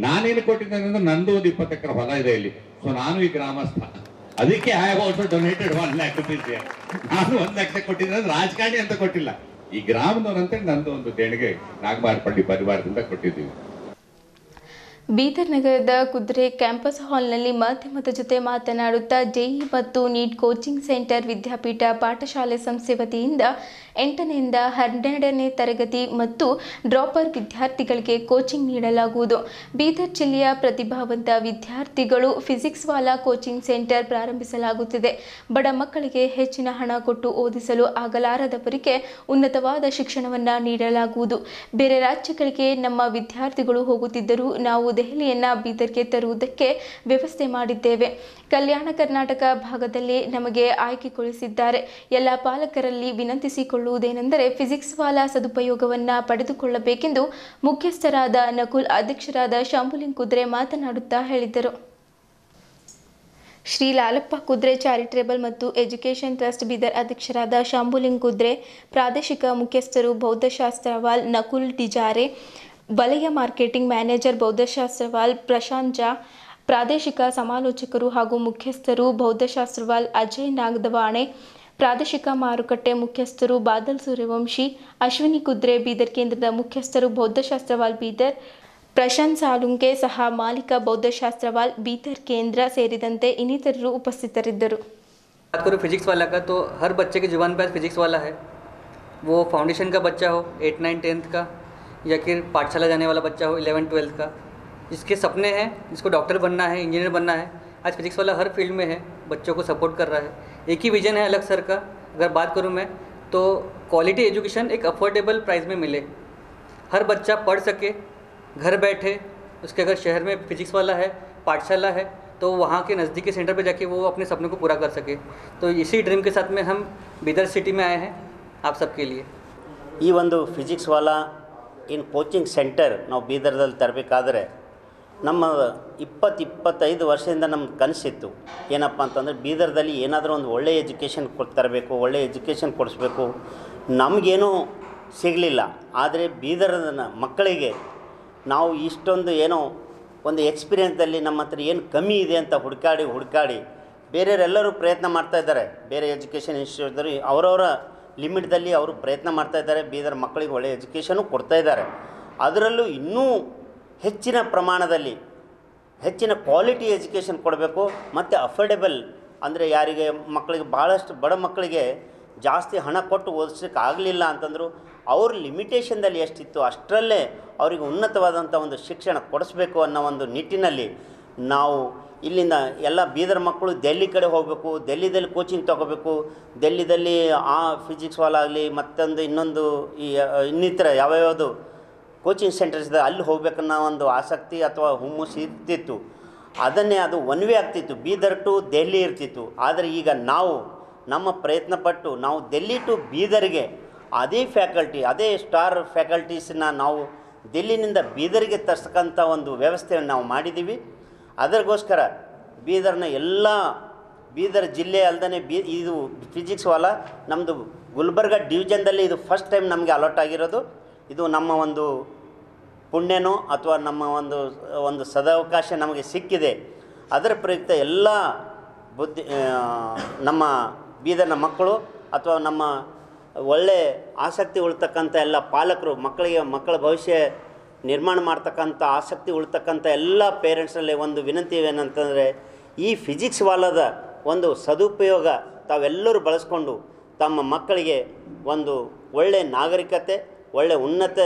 ನಾನೇನು ಕೊಟ್ಟಿದ್ದೇನೆ ಅಂದ್ರೆ ನಂದು ಒಂದು 20 ಎಕರೆ ಹೊಲ ಇದೆ ಇಲ್ಲಿ, ಸೊ ನಾನು ಈ ಗ್ರಾಮಸ್ಥ, ಅದಕ್ಕೆ I have also donated 1 lakh rupees. ನಾನು 1 ಲಕ್ಷ ಕೊಟ್ಟಿದ್ದೆ, ರಾಜಕಾರಣಿ ಅಂತ ಕೊಟ್ಟಿಲ್ಲ, ಈ ಗ್ರಾಮದವರಂತೆ ನಂದು ಒಂದು ದೇಣಿಗೆ ನಾಗಮಾರಪಳ್ಳಿ ಪರಿವಾರದಿಂದ ಕೊಟ್ಟಿದ್ದೀವಿ. ಬೀದರ್ ನಗರದ ಕುದುರೆ ಕ್ಯಾಂಪಸ್ ಹಾಲ್ನಲ್ಲಿ ಮಾಧ್ಯಮದ ಜೊತೆ ಮಾತನಾಡುತ್ತಾ ಜೆಇ ಮತ್ತು ನೀಟ್ ಕೋಚಿಂಗ್ ಸೆಂಟರ್ ವಿದ್ಯಾಪೀಠ ಪಾಠಶಾಲೆ ಸಂಸ್ಥೆ ವತಿಯಿಂದ 8ನೇಯಿಂದ 12ನೇ ತರಗತಿ ಮತ್ತು ಡ್ರಾಪರ್ ವಿದ್ಯಾರ್ಥಿಗಳಿಗೆ ಕೋಚಿಂಗ್ ನೀಡಲಾಗುವುದು. ಬೀದರ್ ಜಿಲ್ಲೆಯ ಪ್ರತಿಭಾವಂತ ವಿದ್ಯಾರ್ಥಿಗಳು ಫಿಸಿಕ್ಸ್ ವಾಲಾ ಕೋಚಿಂಗ್ ಸೆಂಟರ್ ಪ್ರಾರಂಭಿಸಲಾಗುತ್ತಿದೆ. ಬಡ ಮಕ್ಕಳಿಗೆ ಹೆಚ್ಚಿನ ಹಣ ಕೊಟ್ಟು ಓದಿಸಲು ಆಗಲಾರದವರಿಗೆ ಉನ್ನತವಾದ ಶಿಕ್ಷಣವನ್ನು ನೀಡಲಾಗುವುದು. ಬೇರೆ ರಾಜ್ಯಗಳಿಗೆ ನಮ್ಮ ವಿದ್ಯಾರ್ಥಿಗಳು ಹೋಗುತ್ತಿದ್ದರೂ ನಾವು ದೆಹಲಿಯನ್ನ ಬೀದರ್ಗೆ ತರುವುದಕ್ಕೆ ವ್ಯವಸ್ಥೆ ಮಾಡಿದ್ದೇವೆ. ಕಲ್ಯಾಣ ಕರ್ನಾಟಕ ಭಾಗದಲ್ಲಿ ನಮಗೆ ಆಯ್ಕೆಗೊಳಿಸಿದ್ದಾರೆ. ಎಲ್ಲ ಪಾಲಕರಲ್ಲಿ ವಿನಂತಿಸಿಕೊಳ್ಳುವುದೇನೆಂದರೆ ಫಿಸಿಕ್ಸ್ ವಾಲಾ ಸದುಪಯೋಗವನ್ನು ಪಡೆದುಕೊಳ್ಳಬೇಕೆಂದು ಮುಖ್ಯಸ್ಥರಾದ ನಕುಲ್, ಅಧ್ಯಕ್ಷರಾದ ಶಾಂಭುಲಿಂಗ್ ಕುದ್ರೆ ಮಾತನಾಡುತ್ತಾ ಹೇಳಿದರು. ಶ್ರೀ ಲಾಲಪ್ಪ ಕುದ್ರೆ ಚಾರಿಟೇಬಲ್ ಮತ್ತು ಎಜುಕೇಷನ್ ಟ್ರಸ್ಟ್ ಬೀದರ್ ಅಧ್ಯಕ್ಷರಾದ ಶಾಂಭುಲಿಂಗ್ ಕುದ್ರೆ, ಪ್ರಾದೇಶಿಕ ಮುಖ್ಯಸ್ಥರು ಬೌದ್ಧಶಾಸ್ತ್ರವಾಲ್ ನಕುಲ್ ಡಿಜಾರೆ, ವಲಯ ಮಾರ್ಕೆಟಿಂಗ್ ಮ್ಯಾನೇಜರ್ ಬೌದ್ಧಶಾಸ್ತ್ರವಾಲ್ ಪ್ರಶಾಂತ್ ಜಾ, ಪ್ರಾದೇಶಿಕ ಸಮಾಲೋಚಕರು ಹಾಗೂ ಮುಖ್ಯಸ್ಥರು ಬೌದ್ಧಶಾಸ್ತ್ರವಾಲ್ ಅಜಯ್ ನಾಗದವಾಣೆ, ಪ್ರಾದೇಶಿಕ ಮಾರುಕಟ್ಟೆ ಮುಖ್ಯಸ್ಥರು ಬಾದಲ್ ಸೂರ್ಯವಂಶಿ, ಅಶ್ವಿನಿ ಕುದ್ರೆ, ಬೀದರ್ ಕೇಂದ್ರದ ಮುಖ್ಯಸ್ಥರು ಬೌದ್ಧಶಾಸ್ತ್ರವಾಲ್ ಬೀದರ್, ಪ್ರಶಾಂತ್ ಸಾಲುಂಕೆ ಸಹ ಮಾಲೀಕ ಬೌದ್ಧಶಾಸ್ತ್ರವಾಲ್ ಬೀದರ್ ಕೇಂದ್ರ ಸೇರಿದಂತೆ ಇನ್ನಿತರರು ಉಪಸ್ಥಿತರಿದ್ದರು. बात करूँ फिजिक्स वाला का, तो हर बच्चे की जुबान पर फिजिक्स वाला है, वो फाउंडेशन का बच्चा हो 8, 9, 10th का, या फिर पाठशाला जाने वाला बच्चा हो 11, 12th का, जिसके सपने हैं, जिसको डॉक्टर बनना है, इंजीनियर बनना है, आज फिजिक्स वाला हर फील्ड में है, बच्चों को सपोर्ट कर रहा है. एक ही विजन है अलग सर का. अगर बात करूँ मैं तो क्वालिटी एजुकेशन एक अफोर्डेबल प्राइस में मिले, हर बच्चा पढ़ सके, घर बैठे. उसके अगर शहर में फिजिक्स वाला है, पाठशाला है, तो वहाँ के नज़दीकी सेंटर पे जाके वो अपने सपने को पूरा कर सके. तो इसी ड्रीम के साथ में हम बीदर सिटी में आए हैं आप सबके लिए. ಈ ಒಂದು ಫಿಸಿಕ್ಸ್ ವಾಲಾ ಇನ್ ಕೋಚಿಂಗ್ ಸೆಂಟರ್ ನಾವು ಬೀದರ್ದಲ್ಲಿ ತರಬೇಕಾದ್ರೆ ನಮ್ಮ 20-25 ವರ್ಷದಿಂದ ನಮ್ಗೆ ಕನಸಿತ್ತು. ಏನಪ್ಪ ಅಂತಂದರೆ ಬೀದರ್ದಲ್ಲಿ ಏನಾದರೂ ಒಂದು ಒಳ್ಳೆಯ ಎಜುಕೇಷನ್ ತರಬೇಕು, ಒಳ್ಳೆಯ ಎಜುಕೇಷನ್ ಕೊಡಿಸ್ಬೇಕು. ನಮಗೇನೂ ಸಿಗಲಿಲ್ಲ. ಆದರೆ ಬೀದರ್ನ ಮಕ್ಕಳಿಗೆ ನಾವು ಇಷ್ಟೊಂದು ಏನೋ ಒಂದು ಎಕ್ಸ್ಪೀರಿಯೆನ್ಸ್ದಲ್ಲಿ ನಮ್ಮ ಹತ್ರ ಏನು ಕಮ್ಮಿ ಇದೆ ಅಂತ ಹುಡುಕಾಡಿ ಬೇರೆಯವರೆಲ್ಲರೂ ಪ್ರಯತ್ನ ಮಾಡ್ತಾಯಿದ್ದಾರೆ. ಬೇರೆ ಎಜುಕೇಷನ್ ಇನ್ಸ್ಟಿಟ್ಯೂಟ್ದಲ್ಲಿ ಅವರವರ ಲಿಮಿಟ್ದಲ್ಲಿ ಅವರು ಪ್ರಯತ್ನ ಮಾಡ್ತಾಯಿದ್ದಾರೆ. ಬೀದರ್ ಮಕ್ಕಳಿಗೆ ಒಳ್ಳೆಯ ಎಜುಕೇಷನು ಕೊಡ್ತಾಯಿದ್ದಾರೆ. ಅದರಲ್ಲೂ ಇನ್ನೂ ಹೆಚ್ಚಿನ ಪ್ರಮಾಣದಲ್ಲಿ ಹೆಚ್ಚಿನ ಕ್ವಾಲಿಟಿ ಎಜುಕೇಷನ್ ಕೊಡಬೇಕು. ಮತ್ತು ಅಫೋರ್ಡೆಬಲ್ ಅಂದರೆ ಯಾರಿಗೆ ಮಕ್ಕಳಿಗೆ ಭಾಳಷ್ಟು ಬಡ ಮಕ್ಕಳಿಗೆ ಜಾಸ್ತಿ ಹಣ ಕೊಟ್ಟು ಓದಿಸೋಕ್ಕೆ ಆಗಲಿಲ್ಲ ಅಂತಂದರು ಅವ್ರ ಲಿಮಿಟೇಷನ್ದಲ್ಲಿ ಎಷ್ಟಿತ್ತು ಅಷ್ಟರಲ್ಲೇ ಅವರಿಗೆ ಉನ್ನತವಾದಂಥ ಒಂದು ಶಿಕ್ಷಣ ಕೊಡಿಸ್ಬೇಕು ಅನ್ನೋ ಒಂದು ನಿಟ್ಟಿನಲ್ಲಿ ನಾವು ಇಲ್ಲಿಂದ ಎಲ್ಲ ಬೀದರ್ ಮಕ್ಕಳು ಡೆಲ್ಲಿ ಕಡೆ ಹೋಗಬೇಕು, ಡೆಲ್ಲಿದಲ್ಲಿ ಕೋಚಿಂಗ್ ತೊಗೋಬೇಕು. ಡೆಲ್ಲಿದಲ್ಲಿ ಆ ಫಿಸಿಕ್ಸ್ ವಾಲ ಆಗಲಿ ಮತ್ತೊಂದು ಇನ್ನೊಂದು ಈ ಇನ್ನಿತರ ಯಾವ್ಯಾವುದು ಕೋಚಿಂಗ್ ಸೆಂಟರ್ಸ್ ಇದೆ, ಅಲ್ಲಿ ಹೋಗ್ಬೇಕನ್ನೋ ಒಂದು ಆಸಕ್ತಿ ಅಥವಾ ಹುಮ್ಮಸ್ಸು ಇರ್ತಿತ್ತು. ಅದನ್ನೇ ಅದು ಒನ್ ವೇ ಆಗ್ತಿತ್ತು, ಬೀದರ್ ಟು ದೆಹಲಿ ಇರ್ತಿತ್ತು. ಆದರೆ ಈಗ ನಾವು ನಮ್ಮ ಪ್ರಯತ್ನ ಪಟ್ಟು ನಾವು ದೆಹಲಿ ಟು ಬೀದರ್ಗೆ ಅದೇ ಫ್ಯಾಕಲ್ಟಿ, ಅದೇ ಸ್ಟಾರ್ ಫ್ಯಾಕಲ್ಟೀಸನ್ನ ನಾವು ದೆಹಲಿನಿಂದ ಬೀದರ್ಗೆ ತರಿಸ್ತಕ್ಕಂಥ ಒಂದು ವ್ಯವಸ್ಥೆಯನ್ನು ನಾವು ಮಾಡಿದ್ದೀವಿ. ಅದಕ್ಕೋಸ್ಕರ ಬೀದರ್ನ ಎಲ್ಲ ಬೀದರ್ ಜಿಲ್ಲೆ ಅಲ್ಲದೆ ಇದು ಫಿಸಿಕ್ಸ್ ವಾಲಾ ನಮ್ಮದು ಗುಲ್ಬರ್ಗ ಡಿವಿಷನ್ದಲ್ಲಿ ಇದು ಫಸ್ಟ್ ಟೈಮ್ ನಮಗೆ ಅಲಾಟ್ ಆಗಿರೋದು. ಇದು ನಮ್ಮ ಒಂದು ಪುಣ್ಯನೋ ಅಥವಾ ನಮ್ಮ ಒಂದು ಸದಾವಕಾಶ ನಮಗೆ ಸಿಕ್ಕಿದೆ. ಅದರ ಪ್ರಯುಕ್ತ ಎಲ್ಲ ನಮ್ಮ ಬೀದರ್ನ ಮಕ್ಕಳು ಅಥವಾ ನಮ್ಮ ಒಳ್ಳೆ ಆಸಕ್ತಿ ಉಳ್ತಕ್ಕಂಥ ಎಲ್ಲ ಪಾಲಕರು, ಮಕ್ಕಳ ಭವಿಷ್ಯ ನಿರ್ಮಾಣ ಮಾಡ್ತಕ್ಕಂಥ ಆಸಕ್ತಿ ಉಳ್ತಕ್ಕಂಥ ಎಲ್ಲ ಪೇರೆಂಟ್ಸಲ್ಲಿ ಒಂದು ವಿನಂತಿ ಏನಂತಂದರೆ, ಈ ಫಿಸಿಕ್ಸ್ ವಾಲದ ಒಂದು ಸದುಪಯೋಗ ತಾವೆಲ್ಲರೂ ಬಳಸ್ಕೊಂಡು ತಮ್ಮ ಮಕ್ಕಳಿಗೆ ಒಂದು ಒಳ್ಳೆಯ ನಾಗರಿಕತೆ, ಒಳ್ಳೆಯ ಉನ್ನತ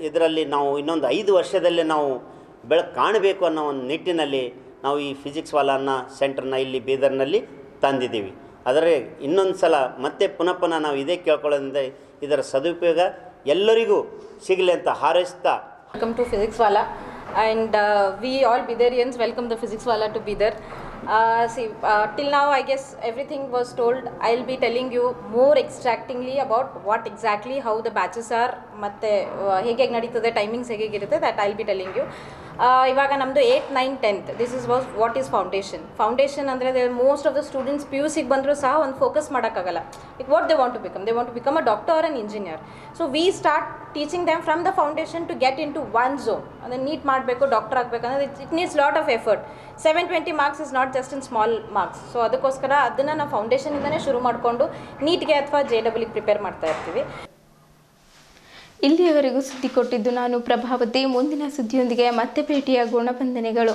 ಇದರಲ್ಲಿ ನಾವು ಇನ್ನೊಂದು 5 ವರ್ಷದಲ್ಲೇ ನಾವು ಬೆಳಕು ಕಾಣಬೇಕು ಅನ್ನೋ ಒಂದು ನಿಟ್ಟಿನಲ್ಲಿ ನಾವು ಈ ಫಿಸಿಕ್ಸ್ ವಾಲಾನ ಸೆಂಟರ್ನ ಇಲ್ಲಿ ಬೀದರ್ನಲ್ಲಿ ತಂದಿದ್ದೀವಿ. ಆದರೆ ಇನ್ನೊಂದು ಸಲ ಮತ್ತೆ ಪುನಃ ನಾವು ಇದೇ ಕೇಳ್ಕೊಳ್ಳೋದ್ರಿಂದ ಇದರ ಸದುಪಯೋಗ ಎಲ್ಲರಿಗೂ ಸಿಗಲಿ ಅಂತ ಹಾರೈಸ್ತಾ. Welcome to Physics Wala, and we all Bidarians welcome the Physics Wala to Bidar. Till now I guess everything was told. I'll be telling you more extractingly about what exactly how the batches are, ಮತ್ತೆ ಹೇಗೆ ನಡೀತದೆ, timings ಹೇಗೆ ಇರುತ್ತೆ, that I'll be telling you. ಇವಾಗ ನಮ್ಮದು 8, 9, 10th this is what is foundation ಅಂದರೆ most of the students PUCಗೆ ಬಂದರೂ ಸಹ ಒಂದು ಫೋಕಸ್ ಮಾಡೋಕ್ಕಾಗಲ್ಲ. Like what they want to become a doctor or an engineer. So we start teaching them from the foundation to get into one zone. ಅಂದರೆ NEET ಮಾಡಬೇಕು, doctor ಆಗಬೇಕಂದ್ರೆ it needs lot of effort. 720 marks is not just in small marks. So ಅದಕ್ಕೋಸ್ಕರ ಅದನ್ನು ನಾವು ಫೌಂಡೇಶನಿಂದನೇ ಶುರು ಮಾಡಿಕೊಂಡು ನೀಟ್ಗೆ ಅಥವಾ JEE prepare ಮಾಡ್ತಾ ಇರ್ತೀವಿ. ಇಲ್ಲಿಯವರೆಗೂ ಸುದ್ದಿ ಕೊಟ್ಟಿದ್ದು ನಾನು ಪ್ರಭಾವತಿ. ಮುಂದಿನ ಸುದ್ದಿಯೊಂದಿಗೆ ಮತ್ತೆ ಭೇಟಿಯಾಗೋಣ. ವಂದನೆಗಳು.